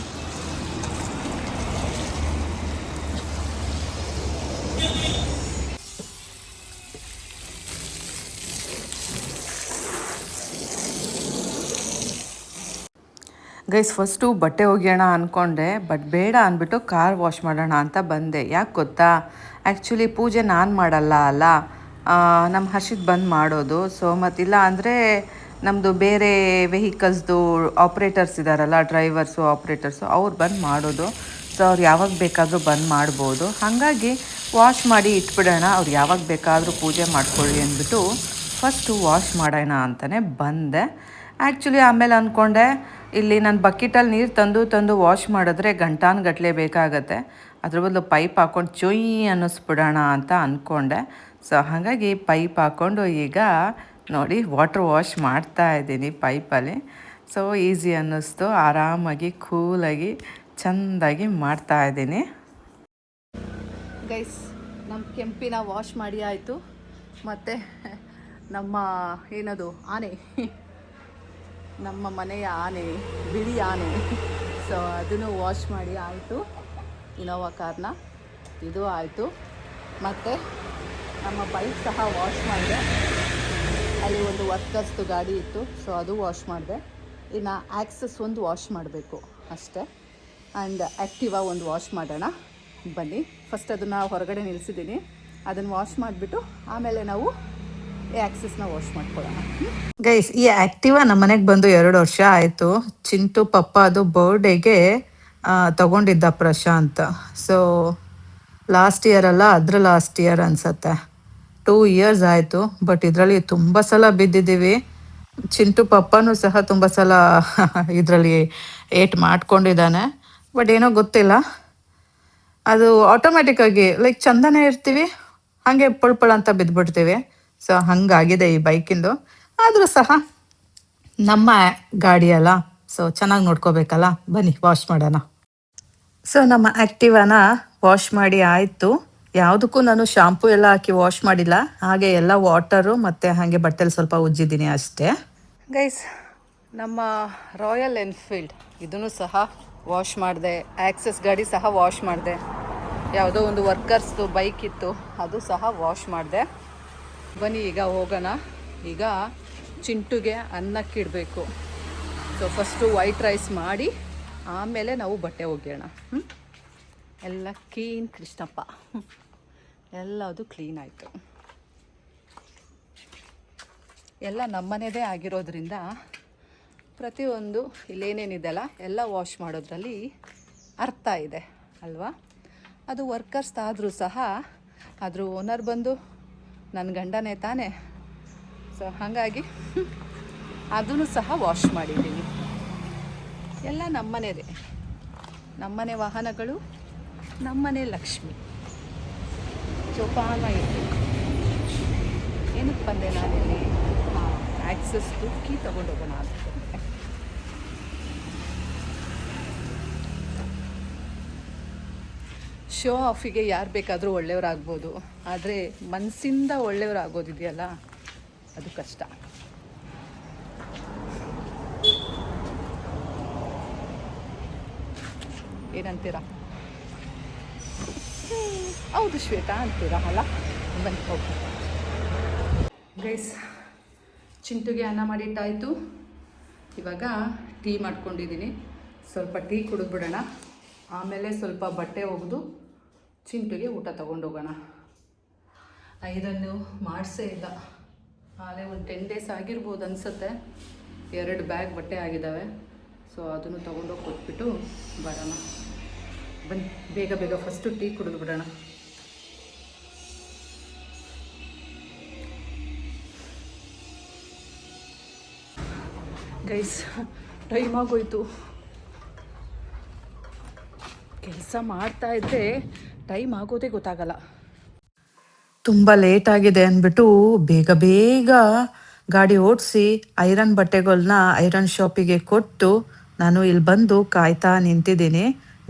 ಗೈಸ್ ಫಸ್ಟು ಬಟ್ಟೆ ಒಗೆಯೋಣ ಅಂದ್ಕೊಂಡೆ, ಬಟ್ ಬೇಡ ಅಂದ್ಬಿಟ್ಟು ಕಾರ್ ವಾಶ್ ಮಾಡೋಣ ಅಂತ ಬಂದೆ. ಯಾಕೆ ಗೊತ್ತಾ, ಆ್ಯಕ್ಚುಲಿ ಪೂಜೆ ನಾನು ಮಾಡಲ್ಲ ಅಲ್ಲ, ನಮ್ಮ ಹರ್ಷಿತ್ ಬಂದು ಮಾಡೋದು. ಸೊ ಮತ್ತಿಲ್ಲ ಅಂದರೆ ನಮ್ಮದು ಬೇರೆ ವೆಹಿಕಲ್ಸ್ದು ಆಪ್ರೇಟರ್ಸ್ ಇದ್ದಾರಲ್ಲ, ಡ್ರೈವರ್ಸು ಆಪ್ರೇಟರ್ಸು, ಅವ್ರು ಬಂದು ಮಾಡೋದು. ಸೊ ಅವ್ರು ಯಾವಾಗ ಬೇಕಾದರೂ ಬಂದು ಮಾಡ್ಬೋದು. ಹಾಗಾಗಿ ವಾಶ್ ಮಾಡಿ ಇಟ್ಬಿಡೋಣ, ಅವ್ರು ಯಾವಾಗ ಬೇಕಾದರೂ ಪೂಜೆ ಮಾಡ್ಕೊಳ್ಳಿ ಅಂದ್ಬಿಟ್ಟು ಫಸ್ಟು ವಾಶ್ ಮಾಡೋಣ ಅಂತಲೇ ಬಂದೆ. ಆ್ಯಕ್ಚುಲಿ ಆಮೇಲೆ ಅಂದ್ಕೊಂಡೆ, ಇಲ್ಲಿ ನಾನು ಬಕೆಟಲ್ಲಿ ನೀರು ತಂದು ವಾಶ್ ಮಾಡಿದ್ರೆ ಗಂಟೆ ಬೇಕಾಗತ್ತೆ, ಅದ್ರ ಬದಲು ಪೈಪ್ ಹಾಕ್ಕೊಂಡು ಚೊಯ್ ಅನ್ನಿಸ್ಬಿಡೋಣ ಅಂತ ಅಂದ್ಕೊಂಡೆ. ಸೊ ಹಾಗಾಗಿ ಪೈಪ್ ಹಾಕ್ಕೊಂಡು ಈಗ ನೋಡಿ ವಾಟರ್ ವಾಶ್ ಮಾಡ್ತಾ ಇದ್ದೀನಿ ಪೈಪಲ್ಲಿ. ಸೊ ಈಸಿ ಅನ್ನಿಸ್ತು, ಆರಾಮಾಗಿ ಕೂಲಾಗಿ ಚೆಂದಾಗಿ ಮಾಡ್ತಾ ಇದ್ದೀನಿ.
ಗೈಸ್, ನಮ್ಮ ಕೆಂಪಿನ ವಾಶ್ ಮಾಡಿ ಆಯಿತು. ಮತ್ತು ನಮ್ಮ ಏನದು ಆನೆ, ನಮ್ಮ ಮನೆಯ ಆನೆ, ಬಿಳಿ ಆನೆ, ಸೊ ಅದನ್ನು ವಾಶ್ ಮಾಡಿ ಆಯಿತು. ಇನೋವಾ ಕಾರ್ನ ಇದು ಆಯಿತು. ಮತ್ತು ನಮ್ಮ ಬೈಕ್ ಸಹ ವಾಶ್ ಮಾಡಿದೆ. ಅಲ್ಲಿ ಒಂದು ವರ್ಕರ್ಸ್ದು ಗಾಡಿ ಇತ್ತು, ಸೊ ಅದು ವಾಶ್ ಮಾಡಿದೆ. ಇನ್ನು ಆ್ಯಕ್ಸಸ್ ಒಂದು ವಾಶ್ ಮಾಡಬೇಕು ಅಷ್ಟೇ. ಆ್ಯಂಡ್ ಆ್ಯಕ್ಟಿವಾ ಒಂದು ವಾಶ್ ಮಾಡೋಣ ಬನ್ನಿ. ಫಸ್ಟ್ ಅದನ್ನು ಹೊರಗಡೆ ನಿಲ್ಲಿಸಿದ್ದೀನಿ, ಅದನ್ನು ವಾಶ್ ಮಾಡಿಬಿಟ್ಟು ಆಮೇಲೆ ನಾವು ಆ್ಯಕ್ಸಸ್ನ ವಾಶ್ ಮಾಡ್ಕೊಳ್ಳೋಣ.
ಗೈಸ್, ಈ ಆ್ಯಕ್ಟಿವಾ ನಮ್ಮ ಮನೆಗೆ ಬಂದು 2 ವರ್ಷ ಆಯಿತು. ಚಿಂಟು ಪಪ್ಪ ಅದು ಬರ್ಡೇಗೆ ತಗೊಂಡಿದ್ದ ಪ್ರಶಾಂತ್. ಸೊ ಲಾಸ್ಟ್ ಇಯರ್ ಅಲ್ಲ, ಅದ್ರ ಲಾಸ್ಟ್ ಇಯರ್ ಅನಿಸತ್ತೆ, 2 ಇಯರ್ಸ್ ಆಯಿತು. ಬಟ್ ಇದರಲ್ಲಿ ತುಂಬ ಸಲ ಬಿದ್ದಿದ್ದೀವಿ. ಚಿಂಟು ಪಪ್ಪನೂ ಸಹ ತುಂಬ ಸಲ ಇದರಲ್ಲಿ ಏಟ್ ಮಾಡ್ಕೊಂಡಿದ್ದಾನೆ. ಬಟ್ ಏನೋ ಗೊತ್ತಿಲ್ಲ, ಅದು ಆಟೋಮೆಟಿಕ್ಕಾಗಿ ಲೈಕ್ ಚಂದನೇ ಇರ್ತೀವಿ, ಹಾಗೆ ಪಳ್ಪಳ ಅಂತ ಬಿದ್ದುಬಿಡ್ತೀವಿ. ಸೊ ಹಾಗಾಗಿದೆ ಈ ಬೈಕಿಂದು. ಆದರೂ ಸಹ ನಮ್ಮ ಗಾಡಿ ಅಲ್ಲ, ಸೊ ಚೆನ್ನಾಗಿ ನೋಡ್ಕೋಬೇಕಲ್ಲ. ಬನ್ನಿ ವಾಶ್ ಮಾಡೋಣ. ಸೊ ನಮ್ಮ ಆ್ಯಕ್ಟಿವಾನ ವಾಶ್ ಮಾಡಿ ಆಯಿತು. ಯಾವುದಕ್ಕೂ ನಾನು ಶಾಂಪೂ ಎಲ್ಲ ಹಾಕಿ ವಾಶ್ ಮಾಡಿಲ್ಲ, ಹಾಗೆ ಎಲ್ಲ ವಾಟರು ಮತ್ತು ಹಾಗೆ ಬಟ್ಟೆಲಿ ಸ್ವಲ್ಪ ಉಜ್ಜಿದ್ದೀನಿ ಅಷ್ಟೇ.
ಗೈಸ್, ನಮ್ಮ ರಾಯಲ್ ಎನ್ಫೀಲ್ಡ್ ಇದನ್ನು ಸಹ ವಾಶ್ ಮಾಡಿದೆ. ಆ್ಯಕ್ಸಸ್ ಗಾಡಿ ಸಹ ವಾಶ್ ಮಾಡಿದೆ. ಯಾವುದೋ ಒಂದು ವರ್ಕರ್ಸ್ದು ಬೈಕ್ ಇತ್ತು, ಅದು ಸಹ ವಾಶ್ ಮಾಡಿದೆ. ಬನ್ನಿ ಈಗ ಹೋಗೋಣ. ಈಗ ಚಿಂಟುಗೆ ಅನ್ನಕ್ಕಿಡಬೇಕು. ಸೊ ಫಸ್ಟು ವೈಟ್ ರೈಸ್ ಮಾಡಿ ಆಮೇಲೆ ನಾವು ಬಟ್ಟೆ ಒಗೆಯೋಣ. ಎಲ್ಲ ಕ್ಲೀನ್ ಕೃಷ್ಣಪ್ಪ, ಎಲ್ಲದು ಕ್ಲೀನ್ ಆಯಿತು. ಎಲ್ಲ ನಮ್ಮನೆದೇ ಆಗಿರೋದ್ರಿಂದ ಪ್ರತಿಯೊಂದು ಇಲ್ಲೇನೇನಿದೆಲ್ಲ ಎಲ್ಲ ವಾಶ್ ಮಾಡೋದ್ರಲ್ಲಿ ಅರ್ಥ ಇದೆ ಅಲ್ವಾ. ಅದು ವರ್ಕರ್ಸ್ ಆದರೂ ಸಹ ಅದ್ರ ಓನರ್ ಬಂದು ನನ್ನ ಗಂಡನೇ ತಾನೇ. ಸೊ ಹಾಗಾಗಿ ಅದನ್ನು ಸಹ ವಾಶ್ ಮಾಡಿದ್ದೀನಿ. ಎಲ್ಲ ನಮ್ಮನೆದೇ, ನಮ್ಮನೆ ವಾಹನಗಳು, ನಮ್ಮನೆ ಲಕ್ಷ್ಮಿ. ಜೋಪಾನ ಇತ್ತು. ಏನಕ್ಕೆ ಬಂದೆ ನಾನಿಲ್ಲಿ? ಆ್ಯಕ್ಸಸ್ ಕೀ ತೊಗೊಂಡೋಗೋಣ ಅಂತ. ಶೋ ಆಫಿಗೆ ಯಾರು ಬೇಕಾದರೂ ಒಳ್ಳೆಯವರಾಗ್ಬೋದು, ಆದರೆ ಮನಸ್ಸಿಂದ ಒಳ್ಳೆಯವರಾಗೋದಿದೆಯಲ್ಲ, ಅದು ಕಷ್ಟ. ಏನಂತೀರಾ? ಹೌದು ಶ್ವೇತಾ ಅಂತೀರಾ ಅಲ್ಲ? ಬನ್ನಿ ಹೋಗಿ. ಗೈಸ್, ಚಿಂಟುಗೆ ಅನ್ನ ಮಾಡಿಟ್ಟಾಯಿತು. ಇವಾಗ ಟೀ ಮಾಡ್ಕೊಂಡಿದ್ದೀನಿ. ಸ್ವಲ್ಪ ಟೀ ಕುಡಿದ್ಬಿಡೋಣ, ಆಮೇಲೆ ಸ್ವಲ್ಪ ಬಟ್ಟೆ ಒಗೆದು ಚಿಂಟುಗೆ ಊಟ ತೊಗೊಂಡೋಗೋಣ. ಐರನ್ನು ಮಾಡಿಸೇ ಇಲ್ಲ, ಆಲೇ ಒಂದು 10 ಡೇಸ್ ಆಗಿರ್ಬೋದು ಅನಿಸುತ್ತೆ. 2 ಬ್ಯಾಗ್ ಬಟ್ಟೆ ಆಗಿದ್ದಾವೆ. ಸೊ ಅದನ್ನು ತೊಗೊಂಡೋಗಿ ಕೊಟ್ಬಿಟ್ಟು ಬರೋಣ. ಬನ್ನಿ ಬೇಗ ಬೇಗ ಫಸ್ಟು ಟೀ ಕುಡಿದು ಬಿಡೋಣ. ಗೈಸ್, ಟೈಮ್ ಆಗೋಯ್ತು. ಕೆಲಸ ಮಾಡ್ತಾ ಇದ್ದರೆ ಟೈಮ್ ಆಗೋದೇ ಗೊತ್ತಾಗಲ್ಲ.
ತುಂಬ ಲೇಟ್ ಆಗಿದೆ ಅಂದ್ಬಿಟ್ಟು ಬೇಗ ಬೇಗ ಗಾಡಿ ಓಡಿಸಿ ಐರನ್ ಬಟ್ಟೆಗಳನ್ನ ಐರನ್ ಶಾಪಿಗೆ ಕೊಟ್ಟು ನಾನು ಇಲ್ಲಿ ಬಂದು ಕಾಯ್ತಾ ನಿಂತಿದ್ದೀನಿ.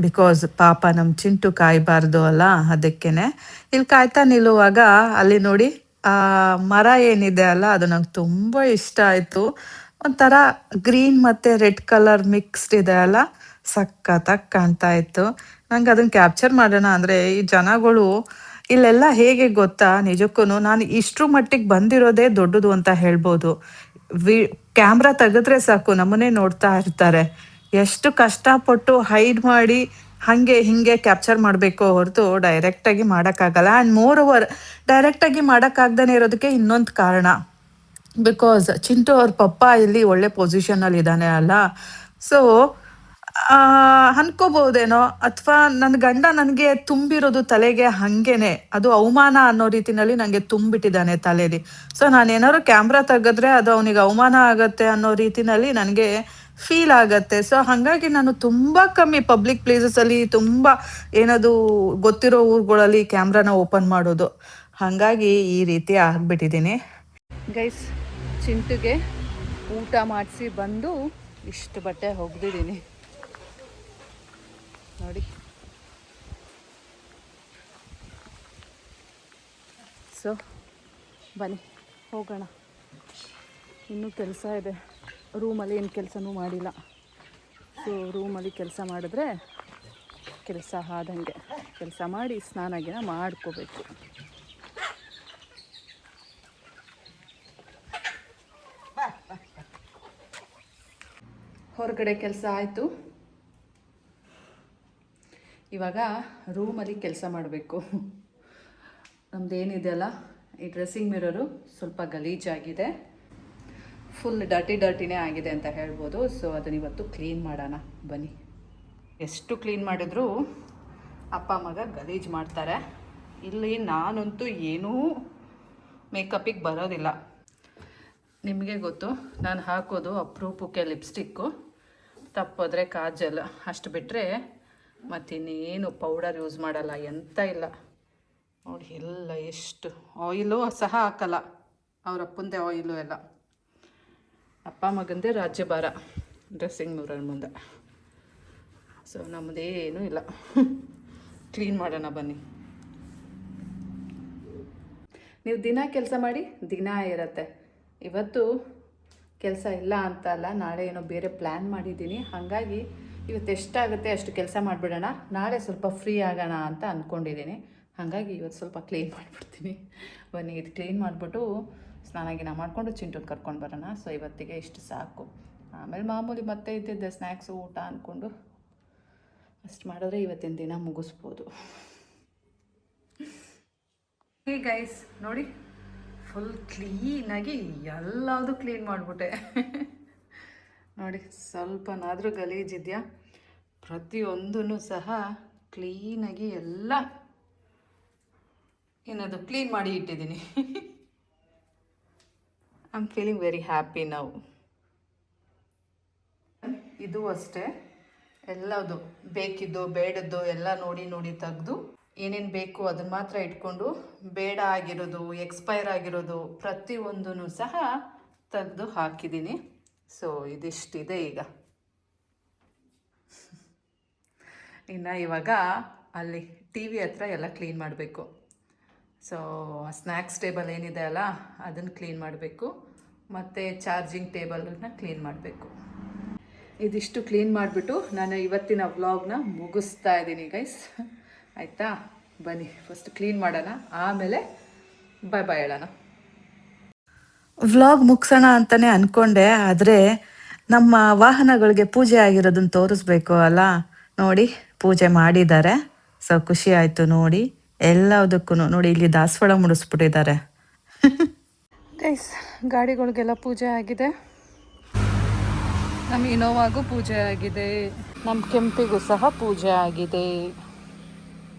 ಬಿಕಾಸ್ ಪಾಪ ನಮ್ಮ ಚಿಂಟು ಕಾಯಬಾರ್ದು ಅಲ್ಲ, ಅದಕ್ಕೇನೆ ಇಲ್ಲಿ ಕಾಯ್ತಾ ನಿಲ್ಲುವಾಗ ಅಲ್ಲಿ ನೋಡಿ ಆ ಮರ ಏನಿದೆ ಅಲ್ಲ, ಅದು ನಂಗೆ ತುಂಬ ಇಷ್ಟ ಆಯಿತು. ಒಂಥರ ಗ್ರೀನ್ ಮತ್ತು ರೆಡ್ ಕಲರ್ ಮಿಕ್ಸ್ಡ್ ಇದೆ ಅಲ್ಲ, ಸಖತ್ತಾಗಿ ಕಾಣ್ತಾ ಇತ್ತು. ನಂಗೆ ಅದನ್ನು ಕ್ಯಾಪ್ಚರ್ ಮಾಡೋಣ ಅಂದರೆ ಈ ಜನಗಳು ಇಲ್ಲೆಲ್ಲ ಹೇಗೆ ಗೊತ್ತಾ, ನಿಜಕ್ಕೂ ನಾನು ಇಷ್ಟರ ಮಟ್ಟಿಗೆ ಬಂದಿರೋದೇ ದೊಡ್ಡದು ಅಂತ ಹೇಳ್ಬೋದು. ಕ್ಯಾಮ್ರಾ ತೆಗೆದ್ರೆ ಸಾಕು ನಮ್ಮನ್ನೇ ನೋಡ್ತಾ ಇರ್ತಾರೆ. ಎಷ್ಟು ಕಷ್ಟಪಟ್ಟು ಹೈಡ್ ಮಾಡಿ ಹಾಗೆ ಹಿಂಗೆ ಕ್ಯಾಪ್ಚರ್ ಮಾಡಬೇಕು ಹೊರತು ಡೈರೆಕ್ಟಾಗಿ ಮಾಡೋಕ್ಕಾಗಲ್ಲ. ಆ್ಯಂಡ್ ಮೋರ್ ಓವರ್ ಡೈರೆಕ್ಟಾಗಿ ಮಾಡೋಕ್ಕಾಗ್ದೇ ಇರೋದಕ್ಕೆ ಇನ್ನೊಂದು ಕಾರಣ, ಬಿಕಾಸ್ ಚಿಂಟು ಅವ್ರ ಪಪ್ಪ ಇಲ್ಲಿ ಒಳ್ಳೆ ಪೊಸಿಷನಲ್ಲಿ ಇದ್ದಾನೆ ಅಲ್ಲ. ಸೊ ಅನ್ಕೋಬಹುದೇನೋ, ಅಥವಾ ನನ್ನ ಗಂಡ ನನಗೆ ತುಂಬಿರೋದು ತಲೆಗೆ ಹಾಗೇನೆ, ಅದು ಅವಮಾನ ಅನ್ನೋ ರೀತಿನಲ್ಲಿ ನನಗೆ ತುಂಬಿಟ್ಟಿದ್ದಾನೆ ತಲೆಯಲ್ಲಿ. ಸೊ ನಾನೇನಾದ್ರು ಕ್ಯಾಮ್ರಾ ತೆಗೆದ್ರೆ ಅದು ಅವನಿಗೆ ಅವಮಾನ ಆಗತ್ತೆ ಅನ್ನೋ ರೀತಿನಲ್ಲಿ ನನಗೆ ಫೀಲ್ ಆಗತ್ತೆ. ಸೊ ಹಾಗಾಗಿ ನಾನು ತುಂಬ ಕಮ್ಮಿ ಪಬ್ಲಿಕ್ ಪ್ಲೇಸಸಲ್ಲಿ, ತುಂಬ ಏನದು ಗೊತ್ತಿರೋ ಊರುಗಳಲ್ಲಿ ಕ್ಯಾಮ್ರಾನ ಓಪನ್ ಮಾಡೋದು. ಹಾಗಾಗಿ ಈ ರೀತಿ ಆಗಿಬಿಟ್ಟಿದ್ದೀನಿ.
ಗೈಸ್, ಚಿಂಟುಗೆ ಊಟ ಮಾಡಿಸಿ ಬಂದು ಇಷ್ಟು ಬಟ್ಟೆ ಒಗ್ದಿದ್ದೀನಿ ನೋಡಿ. ಸೊ ಬನ್ನಿ ಹೋಗೋಣ. ಇನ್ನೂ ಕೆಲಸ ಇದೆ ರೂಮಲ್ಲಿ, ಏನು ಕೆಲಸನೂ ಮಾಡಿಲ್ಲ. ಸೊ ರೂಮಲ್ಲಿ ಕೆಲಸ ಮಾಡಿದ್ರೆ ಕೆಲಸ ಆದಂಗೆ, ಕೆಲಸ ಮಾಡಿ ಸ್ನಾನ ಮಾಡ್ಕೋಬೇಕು. ಹೊರಗಡೆ ಕೆಲಸ ಆಯಿತು. ಇವಾಗ ರೂಮಲ್ಲಿ ಕೆಲಸ ಮಾಡಬೇಕು. ನಮ್ಮದೇನಿದೆಯಲ್ಲ ಈ ಡ್ರೆಸ್ಸಿಂಗ್ ಮಿರರು ಸ್ವಲ್ಪ ಗಲೀಜಾಗಿದೆ, ಫುಲ್ ಡರ್ಟಿನೇ ಆಗಿದೆ ಅಂತ ಹೇಳ್ಬೋದು. ಸೊ ಅದನ್ನ ಇವತ್ತು ಕ್ಲೀನ್ ಮಾಡೋಣ ಬನ್ನಿ. ಎಷ್ಟು ಕ್ಲೀನ್ ಮಾಡಿದ್ರೂ ಅಪ್ಪ ಮಗ ಗಲೀಜು ಮಾಡ್ತಾರೆ. ಇಲ್ಲಿ ನಾನಂತೂ ಏನೂ ಮೇಕಪ್ಪಿಗೆ ಬರೋದಿಲ್ಲ. ನಿಮಗೆ ಗೊತ್ತು, ನಾನು ಹಾಕೋದು ಅಪರೂಪಕ್ಕೆ ಲಿಪ್ಸ್ಟಿಕ್ಕು, ತಪ್ಪೋದ್ರೆ ಕಾಜಲ್, ಅಷ್ಟು ಬಿಟ್ಟರೆ ಮತ್ತಿನ್ನೇನು ಪೌಡರ್ ಯೂಸ್ ಮಾಡಲ್ಲ, ಎಂತ ಇಲ್ಲ ನೋಡಿ. ಎಲ್ಲ ಎಷ್ಟು ಆಯಿಲು ಸಹ ಹಾಕಲ್ಲ, ಅವ್ರ ಅಪ್ಪಂದೇ ಆಯಿಲು ಎಲ್ಲ. ಅಪ್ಪ ಮಗಂದೇ ರಾಜ್ಯಭಾರ ಡ್ರೆಸ್ಸಿಂಗ್ ಮಿರರ್ ಮುಂದೆ. ಸೊ ನಮ್ಮದೇನೂ ಇಲ್ಲ. ಕ್ಲೀನ್ ಮಾಡೋಣ ಬನ್ನಿ. ನೀವು ದಿನ ಕೆಲಸ ಮಾಡಿ ದಿನ ಇರತ್ತೆ. ಇವತ್ತು ಕೆಲಸ ಇಲ್ಲ ಅಂತ ಅಲ್ಲ, ನಾಳೆ ಏನೋ ಬೇರೆ ಪ್ಲ್ಯಾನ್ ಮಾಡಿದ್ದೀನಿ. ಹಾಗಾಗಿ ಇವತ್ತು ಎಷ್ಟಾಗುತ್ತೆ ಅಷ್ಟು ಕೆಲಸ ಮಾಡಿಬಿಡೋಣ, ನಾಳೆ ಸ್ವಲ್ಪ ಫ್ರೀ ಆಗೋಣ ಅಂತ ಅಂದ್ಕೊಂಡಿದ್ದೀನಿ. ಹಾಗಾಗಿ ಇವತ್ತು ಸ್ವಲ್ಪ ಕ್ಲೀನ್ ಮಾಡಿಬಿಡ್ತೀನಿ ಬನ್ನಿ. ಇದು ಕ್ಲೀನ್ ಮಾಡಿಬಿಟ್ಟು ಸ್ನಾನ ಮಾಡಿಕೊಂಡು ಚಿಂಟುನ ಕರ್ಕೊಂಡು ಬರೋಣ. ಸೊ ಇವತ್ತಿಗೆ ಇಷ್ಟು ಸಾಕು. ಆಮೇಲೆ ಮಾಮೂಲಿ ಮತ್ತೆ ಇದ್ದಿದ್ದೆ ಸ್ನ್ಯಾಕ್ಸು ಊಟ ಅಂದ್ಕೊಂಡು ಅಷ್ಟು ಮಾಡಿದ್ರೆ ಇವತ್ತಿನ ದಿನ ಮುಗಿಸ್ಬೋದು. ಹೇ ಗೈಸ್ ನೋಡಿ, ಫುಲ್ ಕ್ಲೀನಾಗಿ ಎಲ್ಲದೂ ಕ್ಲೀನ್ ಮಾಡಿಬಿಟ್ಟೆ ನೋಡಿ. ಸ್ವಲ್ಪನಾದರೂ ಗಲೀಜಿದೆಯಾ? ಪ್ರತಿಯೊಂದೂ ಸಹ ಕ್ಲೀನಾಗಿ ಎಲ್ಲ ಏನದು ಕ್ಲೀನ್ ಮಾಡಿ ಇಟ್ಟಿದ್ದೀನಿ. I am feeling very happy now. ಇದು ಅಷ್ಟೇ, ಎಲ್ಲದು ಬೇಕಿದ್ದು ಬೇಡದ್ದು ಎಲ್ಲ ನೋಡಿ ತೆಗೆದು ಏನೇನು ಬೇಕು ಅದನ್ನು ಮಾತ್ರ ಇಟ್ಕೊಂಡು, ಬೇಡ ಆಗಿರೋದು, ಎಕ್ಸ್ಪೈರ್ ಆಗಿರೋದು ಪ್ರತಿಯೊಂದೂ ಸಹ ತೆಗೆದು ಹಾಕಿದ್ದೀನಿ. ಸೊ ಇದಿಷ್ಟಿದೆ ಈಗ. ಇನ್ನು ಇವಾಗ ಅಲ್ಲಿ ಟಿ ವಿ ಹತ್ರ ಎಲ್ಲ ಕ್ಲೀನ್ ಮಾಡಬೇಕು. ಸೊ ಸ್ನ್ಯಾಕ್ಸ್ ಟೇಬಲ್ ಏನಿದೆ ಅಲ್ಲ ಅದನ್ನು ಕ್ಲೀನ್ ಮಾಡಬೇಕು, ಮತ್ತು ಚಾರ್ಜಿಂಗ್ ಟೇಬಲನ್ನು ಕ್ಲೀನ್ ಮಾಡಬೇಕು. ಇದಿಷ್ಟು ಕ್ಲೀನ್ ಮಾಡಿಬಿಟ್ಟು ನಾನು ಇವತ್ತಿನ ವ್ಲಾಗ್ನ ಮುಗಿಸ್ತಾ ಇದ್ದೀನಿ ಗೈಸ್. ಆಯಿತಾ? ಬನ್ನಿ ಫಸ್ಟ್ ಕ್ಲೀನ್ ಮಾಡೋಣ, ಆಮೇಲೆ ಬಾಯ್ ಬಾಯ್ ಹೇಳೋಣ.
ವ್ಲಾಗ್ ಮುಗಿಸೋಣ ಅಂತಲೇ ಅಂದ್ಕೊಂಡೆ, ಆದರೆ ನಮ್ಮ ವಾಹನಗಳಿಗೆ ಪೂಜೆ ಆಗಿರೋದನ್ನು ತೋರಿಸ್ಬೇಕು ಅಲ್ಲ. ನೋಡಿ ಪೂಜೆ ಮಾಡಿದ್ದಾರೆ. ಸೊ ಖುಷಿ ಆಯಿತು ನೋಡಿ. ಎಲ್ಲದಕ್ಕೂ ನೋಡಿ ಇಲ್ಲಿ ದಾಸವಾಳ ಮುಡಿಸ್ಬಿಟ್ಟಿದ್ದಾರೆ.
ಗೈಸ್, ಗಾಡಿಗಳಿಗೆಲ್ಲ ಪೂಜೆ ಆಗಿದೆ. ನಮ್ಮ ಇನೋವಾಗೂ ಪೂಜೆ ಆಗಿದೆ, ನಮ್ಮ ಕೆಂಪಿಗೂ ಸಹ ಪೂಜೆ ಆಗಿದೆ.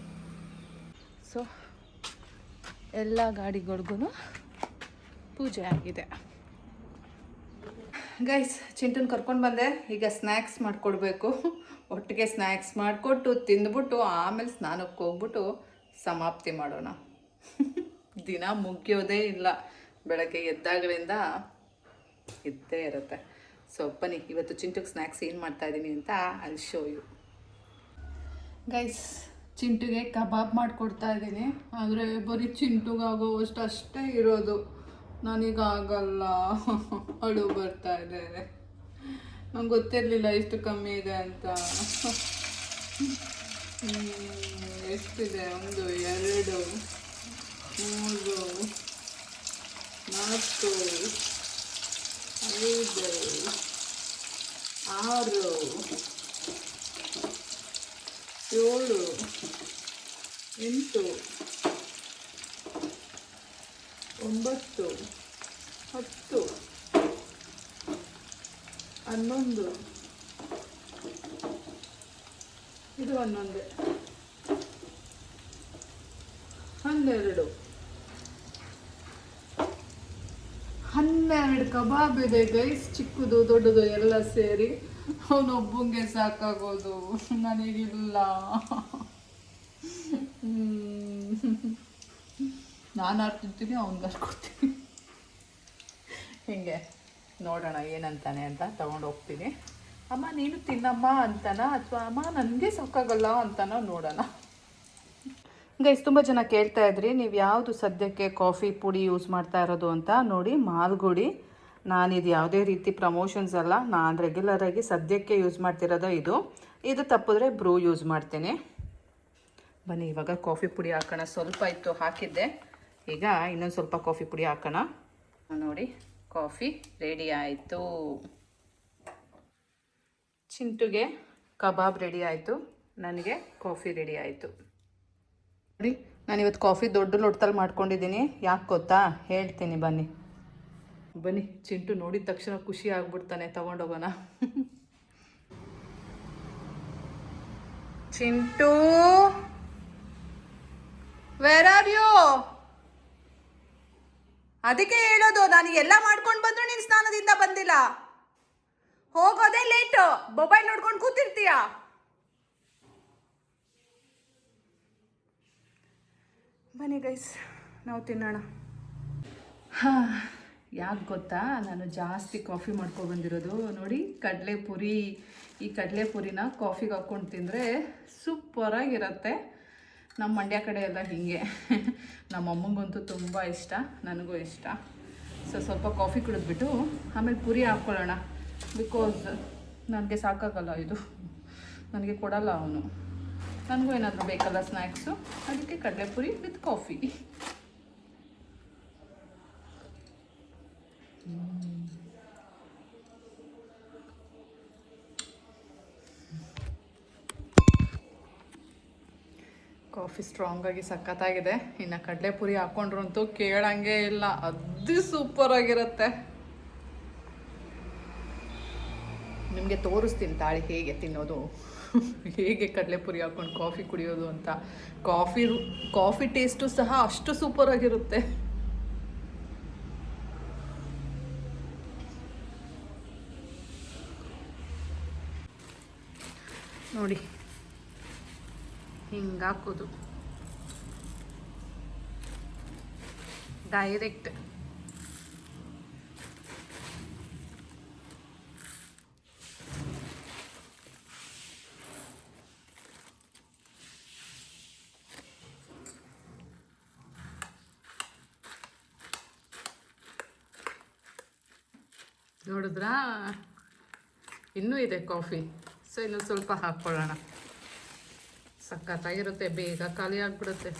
ಸೊ ಎಲ್ಲ ಗಾಡಿಗಳಿಗೂ ಪೂಜೆ ಆಗಿದೆ. ಗೈಸ್, ಚಿಂಟುನ ಕರ್ಕೊಂಡು ಬಂದೆ. ಈಗ ಸ್ನ್ಯಾಕ್ಸ್ ಮಾಡಿಕೊಡ್ಬೇಕು. ಒಟ್ಟಿಗೆ ಸ್ನ್ಯಾಕ್ಸ್ ಮಾಡಿಕೊಟ್ಟು ತಿಂದ್ಬಿಟ್ಟು ಆಮೇಲೆ ಸ್ನಾನಕ್ಕೆ ಹೋಗ್ಬಿಟ್ಟು ಸಮಾಪ್ತಿ ಮಾಡೋಣ. ದಿನ ಮುಗಿಯೋದೇ ಇಲ್ಲ, ಬೆಳಗ್ಗೆ ಎದ್ದಾಗಲಿಂದ ಇದ್ದೇ ಇರುತ್ತೆ. ಸೊ ಬನ್ನಿ ಇವತ್ತು ಚಿಂಟುಗೆ ಸ್ನ್ಯಾಕ್ಸ್ ಏನು ಮಾಡ್ತಾಯಿದ್ದೀನಿ ಅಂತ ಅಲ್ಲಿ ಶೋ ಯು. ಗೈಸ್, ಚಿಂಟುಗೆ ಕಬಾಬ್ ಮಾಡಿಕೊಡ್ತಾ ಇದ್ದೀನಿ. ಆದರೆ ಬರೀ ಚಿಂಟುಗಾಗೋ ಅಷ್ಟೇ ಇರೋದು, ನನಗೆ ಆಗಲ್ಲ. ಅಳು ಬರ್ತಾ ಇದೆ. ನಂಗೆ ಗೊತ್ತಿರಲಿಲ್ಲ ಇಷ್ಟು ಕಮ್ಮಿ ಇದೆ ಅಂತ. ಎಷ್ಟಿದೆ? 1 2 3 4 5 6 7 8 9 10 11 ಇದು 11 12 ಕಬಾಬ್ ಇದೆ ಗೈಸ್, ಚಿಕ್ಕದು ದೊಡ್ಡದು ಎಲ್ಲ ಸೇರಿ. ಅವನೊಬ್ಬಂಗೆ ಸಾಕಾಗೋದು, ನನಗಿಲ್ಲ. ನಾನು ಆಡ್ತಿರ್ತೀನಿ, ಅವನಿಗೆ ಕೊಡ್ತೀನಿ. ಹಿಂಗೆ ನೋಡೋಣ ಏನಂತಾನೆ ಅಂತ ತಗೊಂಡು ಹೋಗ್ತೀನಿ. ಅಮ್ಮ ನೀನು ತಿನ್ನಮ್ಮ ಅಂತಾನ, ಅಥವಾ ಅಮ್ಮ ನನಗೆ ಸಾಕಾಗಲ್ಲ ಅಂತಾನೋ ನೋಡೋಣ. ಗೈಸ್, ತುಂಬ ಜನ ಕೇಳ್ತಾ ಇದ್ರಿ ನೀವು ಯಾವುದು ಸದ್ಯಕ್ಕೆ ಕಾಫಿ ಪುಡಿ ಯೂಸ್ ಮಾಡ್ತಾ ಇರೋದು ಅಂತ. ನೋಡಿ, ಮಾಲ್ಗುಡಿ. ನಾನಿದು ಯಾವುದೇ ರೀತಿ ಪ್ರಮೋಷನ್ಸ್ ಅಲ್ಲ, ನಾನು ರೆಗ್ಯುಲರಾಗಿ ಸದ್ಯಕ್ಕೆ ಯೂಸ್ ಮಾಡ್ತಿರೋದು ಇದು ತಪ್ಪಿದ್ರೆ ಬ್ರೂ ಯೂಸ್ ಮಾಡ್ತೀನಿ. ಬನ್ನಿ ಇವಾಗ ಕಾಫಿ ಪುಡಿ ಹಾಕೋಣ. ಸ್ವಲ್ಪ ಇತ್ತು ಹಾಕಿದ್ದೆ, ಈಗ ಇನ್ನೊಂದು ಸ್ವಲ್ಪ ಕಾಫಿ ಪುಡಿ ಹಾಕೋಣ. ನೋಡಿ, ಕಾಫಿ ರೆಡಿ ಆಯಿತು. ಚಿಂಟುಗೆ ಕಬಾಬ್ ರೆಡಿ ಆಯಿತು, ನನಗೆ ಕಾಫಿ ರೆಡಿ ಆಯಿತು. ನೋಡಿ, ನಾನಿವತ್ತು ಕಾಫಿ ದೊಡ್ಡ ಲೋಟದಲ್ಲಿ ಮಾಡ್ಕೊಂಡಿದ್ದೀನಿ. ಯಾಕೆ ಗೊತ್ತಾ, ಹೇಳ್ತೀನಿ ಬನ್ನಿ. ಚಿಂಟು ನೋಡಿದ ತಕ್ಷಣ ಖುಷಿ ಆಗ್ಬಿಡ್ತಾನೆ. ತಗೊಂಡೋಗೋಣ. Chintu, where are you? ಅದಕ್ಕೆ ಹೇಳೋದು, ನಾನು ಎಲ್ಲ ಮಾಡ್ಕೊಂಡು ಬಂದ್ರು ನೀನು ಸ್ನಾನದಿಂದ ಬಂದಿಲ್ಲ. ಹೋಗೋದೇ ಲೇಟು, ಮೊಬೈಲ್ ನೋಡ್ಕೊಂಡು ಕೂತಿರ್ತೀಯ. ಬನ್ನಿ ಗೈಸ್, ನಾವು ತಿನ್ನೋಣ. ಯಾಕೆ ಗೊತ್ತಾ, ನಾನು ಜಾಸ್ತಿ ಕಾಫಿ ಮಾಡ್ಕೊಬಂದಿರೋದು. ನೋಡಿ, ಕಡಲೆಪುರಿ. ಈ ಕಡಲೆಪುರಿನ ಕಾಫಿಗೆ ಹಾಕ್ಕೊಂಡು ತಿಂದರೆ ಸೂಪರಾಗಿರುತ್ತೆ. ನಮ್ಮ ಮಂಡ್ಯ ಕಡೆ ಎಲ್ಲ ಹೀಗೆ. ನಮ್ಮ ಅಮ್ಮಂಗಂತೂ ತುಂಬ ಇಷ್ಟ, ನನಗೂ ಇಷ್ಟ. ಸ್ವಲ್ಪ ಕಾಫಿ ಕುಡಿದ್ಬಿಟ್ಟು ಆಮೇಲೆ ಪುರಿ ಹಾಕ್ಕೊಳ್ಳೋಣ. ಬಿಕಾಸ್ ನನಗೆ ಸಾಕಾಗಲ್ಲ ಇದು, ನನಗೆ ಕೊಡಲ್ಲ ಅವನು. ನನಗೂ ಏನಾದರೂ ಬೇಕಲ್ಲ ಸ್ನ್ಯಾಕ್ಸು, ಅದಕ್ಕೆ ಕಡಲೆಪುರಿ ವಿತ್ ಕಾಫಿ. ಕಾಫಿ ಸ್ಟ್ರಾಂಗಾಗಿ ಸಖತ್ತಾಗಿದೆ. ಇನ್ನು ಕಡಲೆಪುರಿ ಹಾಕ್ಕೊಂಡ್ರಂತೂ ಕೇಳಂಗೆ ಇಲ್ಲ, ಅದು ಸೂಪರಾಗಿರುತ್ತೆ. ನಿಮಗೆ ತೋರಿಸ್ತೀನಿ ತಾಳಿ ಹೇಗೆ ತಿನ್ನೋದು, ಹೇಗೆ ಕಡಲೆಪುರಿ ಹಾಕ್ಕೊಂಡು ಕಾಫಿ ಕುಡಿಯೋದು ಅಂತ. ಕಾಫಿ ಟೇಸ್ಟು ಸಹ ಅಷ್ಟು ಸೂಪರಾಗಿರುತ್ತೆ. ನೋಡಿ, ಹಿಂಗೆ ಹಾಕೋದು ಡೈರೆಕ್ಟ್. ನೋಡಿದ್ರಾ, ಇನ್ನೂ ಇದೆ ಕಾಫಿ. ಸೊ ಇನ್ನೂ ಸ್ವಲ್ಪ ಹಾಕ್ಕೊಳ್ಳೋಣ. ಸಖತ್ತಾಗಿರುತ್ತೆ, ಬೇಗ ಖಾಲಿ ಆಗಿಬಿಡುತ್ತೆ.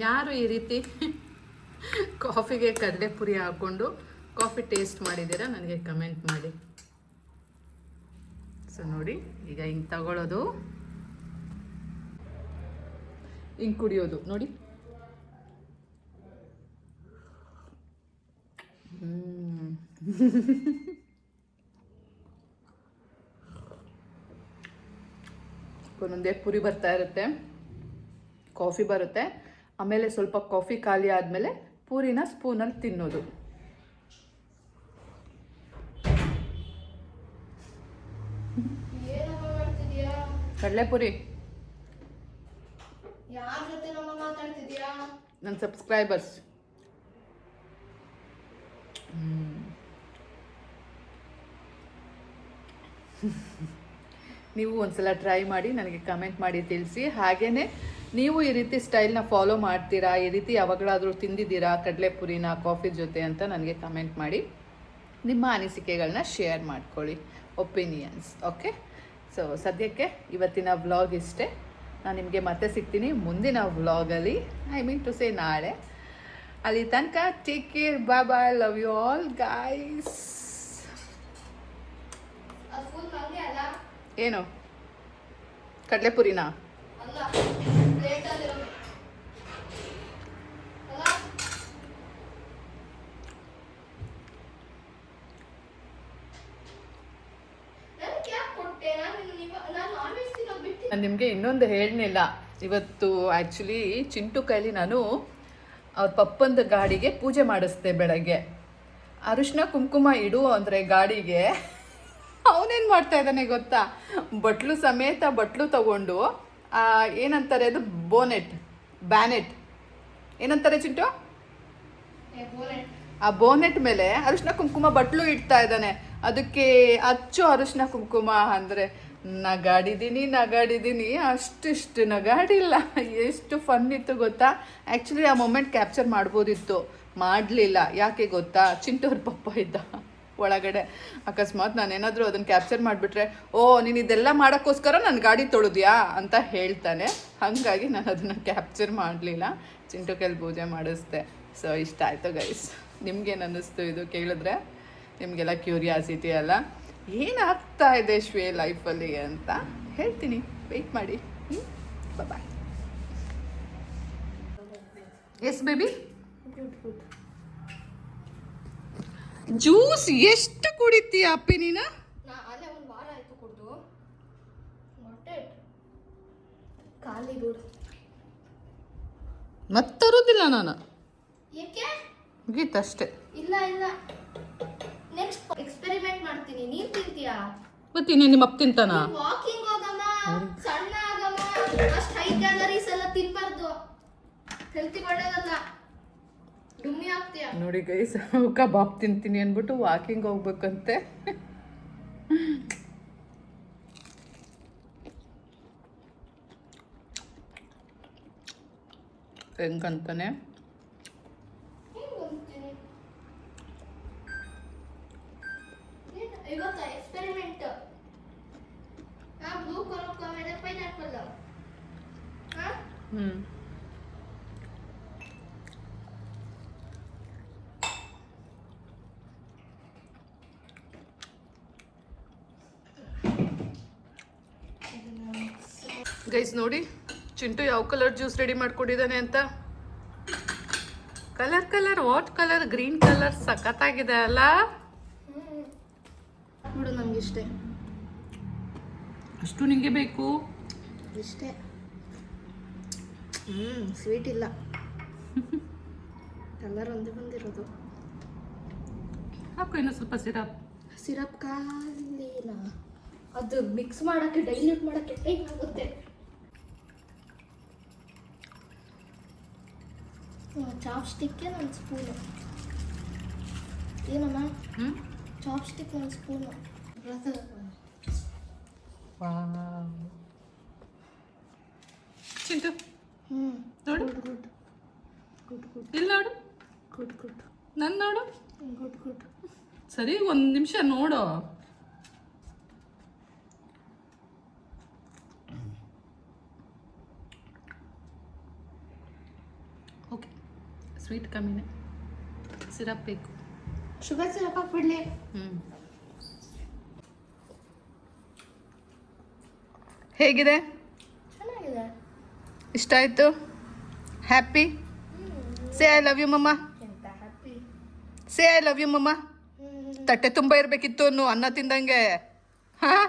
ಯಾರು ಈ ರೀತಿ ಕಾಫಿಗೆ ಕಡಲೆಪುರಿ ಹಾಕ್ಕೊಂಡು ಕಾಫಿ ಟೇಸ್ಟ್ ಮಾಡಿದ್ದೀರಾ, ನನಗೆ ಕಮೆಂಟ್ ಮಾಡಿ. ಸೊ ನೋಡಿ, ಈಗ ಹಿಂಗೆ ತಗೊಳ್ಳೋದು, ಹಿಂಗೆ ಕುಡಿಯೋದು. ನೋಡಿ, ಒಂದೊಂದೇ ಪುರಿ ಬರ್ತಾ ಇರುತ್ತೆ, ಕಾಫಿ ಬರುತ್ತೆ, ಆಮೇಲೆ ಸ್ವಲ್ಪ ಕಾಫಿ ಖಾಲಿ ಆದಮೇಲೆ ಪೂರಿನ ಸ್ಪೂನಲ್ಲಿ ತಿನ್ನೋದು. ಕಡಲೆಪುರಿ.
ಯಾರ ಜೊತೆ ನಮ್ಮ ಮಾತಾಡ್ತಿದ್ಯಾ?
ನನ್ನ ಸಬ್ಸ್ಕ್ರೈಬರ್ಸ್. ನೀವು ಒಂದ್ಸಲ ಟ್ರೈ ಮಾಡಿ ನನಗೆ ಕಮೆಂಟ್ ಮಾಡಿ ತಿಳಿಸಿ. ಹಾಗೆಯೇ ನೀವು ಈ ರೀತಿ ಸ್ಟೈಲ್ನ ಫಾಲೋ ಮಾಡ್ತೀರಾ, ಈ ರೀತಿ ಯಾವಾಗಲಾದರೂ ತಿಂದಿದ್ದೀರಾ ಕಡಲೆಪುರಿನ ಕಾಫಿ ಜೊತೆ ಅಂತ ನನಗೆ ಕಮೆಂಟ್ ಮಾಡಿ. ನಿಮ್ಮ ಅನಿಸಿಕೆಗಳನ್ನ ಶೇರ್ ಮಾಡ್ಕೊಳ್ಳಿ, ಒಪಿನಿಯನ್ಸ್. ಓಕೆ, ಸೊ ಸದ್ಯಕ್ಕೆ ಇವತ್ತಿನ ವ್ಲಾಗ್ ಇಷ್ಟೇ. ನಾನು ನಿಮಗೆ ಮತ್ತೆ ಸಿಗ್ತೀನಿ ಮುಂದಿನ ವ್ಲಾಗಲ್ಲಿ, ಐ ಮೀನ್ ಟು ಸೇ ನಾಳೆ. ಅಲ್ಲಿ ತನಕ take care, bye bye, love you all guys. ಏನು ಕಡಲೆಪುರಿನಾ? ನಾನು ನಿಮಗೆ ಇನ್ನೊಂದು ಹೇಳಲಿಲ್ಲ. ಇವತ್ತು ಆ್ಯಕ್ಚುಲಿ ಚಿಂಟು ಕೈಲಿ ನಾನು ಅವ್ರ ಪಪ್ಪಂದು ಗಾಡಿಗೆ ಪೂಜೆ ಮಾಡಿಸ್ದೆ ಬೆಳಗ್ಗೆ. ಅರಿಶಿನ ಕುಂಕುಮ ಇಡು ಅಂದರೆ ಗಾಡಿಗೆ ಅವನೇನು ಮಾಡ್ತಾ ಇದ್ದಾನೆ ಗೊತ್ತಾ, ಬಟ್ಲು ಸಮೇತ ಬಟ್ಲು ತಗೊಂಡು ಏನಂತಾರೆ ಅದು ಬ್ಯಾನೆಟ್ ಏನಂತಾರೆ ಚಿಂಟು, ಆ ಬೋನೆಟ್ ಮೇಲೆ ಅರಿಶಿನ ಕುಂಕುಮ ಬಟ್ಲು ಇಡ್ತಾ ಇದ್ದಾನೆ. ಅದಕ್ಕೆ ಅಚ್ಚು ಅರಿಶಿನ ಕುಂಕುಮ ಅಂದರೆ ನಗಾಡಿದ್ದೀನಿ ಅಷ್ಟಿಷ್ಟು ನಗಾಡಿಲ್ಲ. ಎಷ್ಟು ಫನ್ ಇತ್ತು ಗೊತ್ತಾ. ಆ್ಯಕ್ಚುಲಿ ಆ ಮೊಮೆಂಟ್ ಕ್ಯಾಪ್ಚರ್ ಮಾಡ್ಬೋದಿತ್ತು, ಮಾಡಲಿಲ್ಲ. ಯಾಕೆ ಗೊತ್ತಾ, ಚಿಂಟೋರ್ ಪಪ್ಪ ಇದ್ದ ಒಳಗಡೆ. ಅಕಸ್ಮಾತ್ ನಾನೇನಾದರೂ ಅದನ್ನು ಕ್ಯಾಪ್ಚರ್ ಮಾಡಿಬಿಟ್ರೆ, ಓ ನೀನು ಇದೆಲ್ಲ ಮಾಡೋಕ್ಕೋಸ್ಕರ ನನ್ನ ಗಾಡಿ ತೊಳೆದ್ಯಾ ಅಂತ ಹೇಳ್ತಾನೆ. ಹಾಗಾಗಿ ನಾನು ಅದನ್ನು ಕ್ಯಾಪ್ಚರ್ ಮಾಡಲಿಲ್ಲ, ಚಿಂಟು ಕೈಲಿ ಪೂಜೆ ಮಾಡಿಸ್ದೆ. ಸೊ ಇಷ್ಟ ಆಯಿತು ಗೈಸ್. ನಿಮ್ಗೇನು ಅನ್ನಿಸ್ತು ಇದು ಕೇಳಿದ್ರೆ? ನಿಮಗೆಲ್ಲ ಕ್ಯೂರಿಯಾಸಿಟಿ ಅಲ್ಲ, ಏನಾಗ್ತಾ ಇದೆ ಶ್ವೇ ಲೈಫಲ್ಲಿ ಅಂತ ಹೇಳ್ತೀನಿ, ವೆಯ್ಟ್ ಮಾಡಿ. ಬಾಯ್. ಎಸ್ ಬೇಬಿ, ಜ್ಯೂಸ್ ಎಷ್ಟು ಕುಡಿತೀಯ ಅಪ್ಪಿ ನೀನು?
ಅಲ್ಲೇ ಒಂದು ವಾರ ಆಯ್ತು ಕುಡ್ದು, ಖಾಲಿ ಬಿಡು.
ಮತ್ತರುದಿಲ್ಲ ನಾನು,
ಏಕೆ
ಗೀತಷ್ಟೇ.
ಇಲ್ಲ ನೆಕ್ಸ್ಟ್ ಎಕ್ಸ್ಪೆರಿಮೆಂಟ್ ಮಾಡ್ತೀನಿ. ನೀನ್ ತಿಂತೀಯಾ?
ಗೊತ್ತೀನಿ, ನಿಮ್ಮ ಅಪ್ಪ ತಿಂತಾನ?
ವಾಕಿಂಗ್ ಹೋಗಮ್ಮ, ಸಣ್ಣ ಆಗಮ್ಮ, ಅಷ್ಟು ಹೈ ಕ್ಯಾಲರೀಸ್ ಎಲ್ಲ ತಿನ್ಬಾರ್ದು, ಹೆಲ್ತಿ ಒಳ್ಳೇದಲ್ಲ, ಡುಮ್ಮಿ ಆಗ್ತೀಯ.
ನೋಡಿ ಗೈಸ್, ಕಬಾಬ್ ತಿಂತೀನಿ ಅಂದ್ಬಿಟ್ಟು ವಾಕಿಂಗ್ ಹೋಗ್ಬೇಕಂತೆ. ಹೆಂಗಂತಾನೆ
ಇವತ್ತು ಎಕ್ಸ್ಪೆರಿಮೆಂಟ್. ಬ್ಲೂ ಕಲರ್ ಆಮೇಲೆ ಪೈನಾಪಲ್.
ಗೈಸ್ ನೋಡಿ, ಚಿಂಟು ಯಾವ ಕಲರ್ ಜ್ಯೂಸ್ ರೆಡಿ ಮಾಡ್ಕೊಂಡಿದ್ದಾನೆ ಅಂತ. Colour what colour? Green colour. ಸಖತ್ತಾಗಿದೆ ಅಲ್ಲ?
ಬಿಡು, ನಮ್ಗಿಷ್ಟೇ.
ಅಷ್ಟು ನಿಂಗೆ ಬೇಕು?
ಇಷ್ಟೇ. ಸ್ವೀಟ್ ಇಲ್ಲ, ಕಲರ್ ಒಂದೇ ಬಂದಿರೋದು.
ಹಾಕು ಇನ್ನೂ ಸ್ವಲ್ಪ
ಸಿರಪ್ ಖಾಲಿನಾ? ಅದು ಮಿಕ್ಸ್ ಮಾಡೋಕ್ಕೆ, ಡೈಲ್ಯೂಟ್ ಮಾಡೋಕ್ಕೆ ಟೈಮ್ ಆಗುತ್ತೆ. ಚಾಪ್ ಸ್ಟಿಕ್ಕೆ ಒಂದು ಸ್ಪೂನು. ಏನಮ್ಮ? ಚಾಪ್ ಸ್ಟಿಕ್ ಒಂದು ಸ್ಪೂನು.
ಚಿಂಟು ನೋಡು, ಇಲ್ಲಿ ನೋಡು, ನನ್ನ ನೋಡು. ಸರಿ, ಒಂದು ನಿಮಿಷ ನೋಡು. ಓಕೆ, ಸ್ವೀಟ್ ಕಮ್ಮಿನೇ, ಸಿರಪ್ ಬೇಕು.
ಶುಗರ್ ಸಿರಪ್ ಹಾಕ್ಬಿಡ್ಲಿ?
ಹೇಗಿದೆ?
ಚೆನ್ನಾಗಿದೆ.
ಇಷ್ಟ ಆಯಿತು? Happy? Say I love you mama.
ಎಂತ happy?
Say I love you mama. ತಟ್ಟೆ ತುಂಬ ಇರಬೇಕಿತ್ತು ಅನ್ನು ಅನ್ನ ತಿಂದಂಗೆ. ಹಾಂ,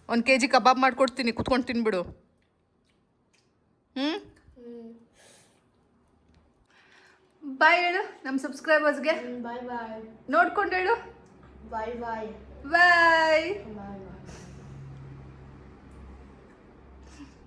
1 kg ಕಬಾಬ್ ಮಾಡ್ಕೊಡ್ತೀನಿ, ಕುತ್ಕೊಂಡು ತಿನ್ಬಿಡು. ಬಾಯ್ ಹೇಳು ನಮ್ಮ ಸಬ್ಸ್ಕ್ರೈಬರ್ಸ್ಗೆ.
ಬಾಯ್ ಬಾಯ್.
ನೋಡ್ಕೊಂಡು ಹೇಳು.
ಬಾಯ್ ಬಾಯ್.
ಬಾಯ್.
ಬಾಯ್ ಬಾಯ್.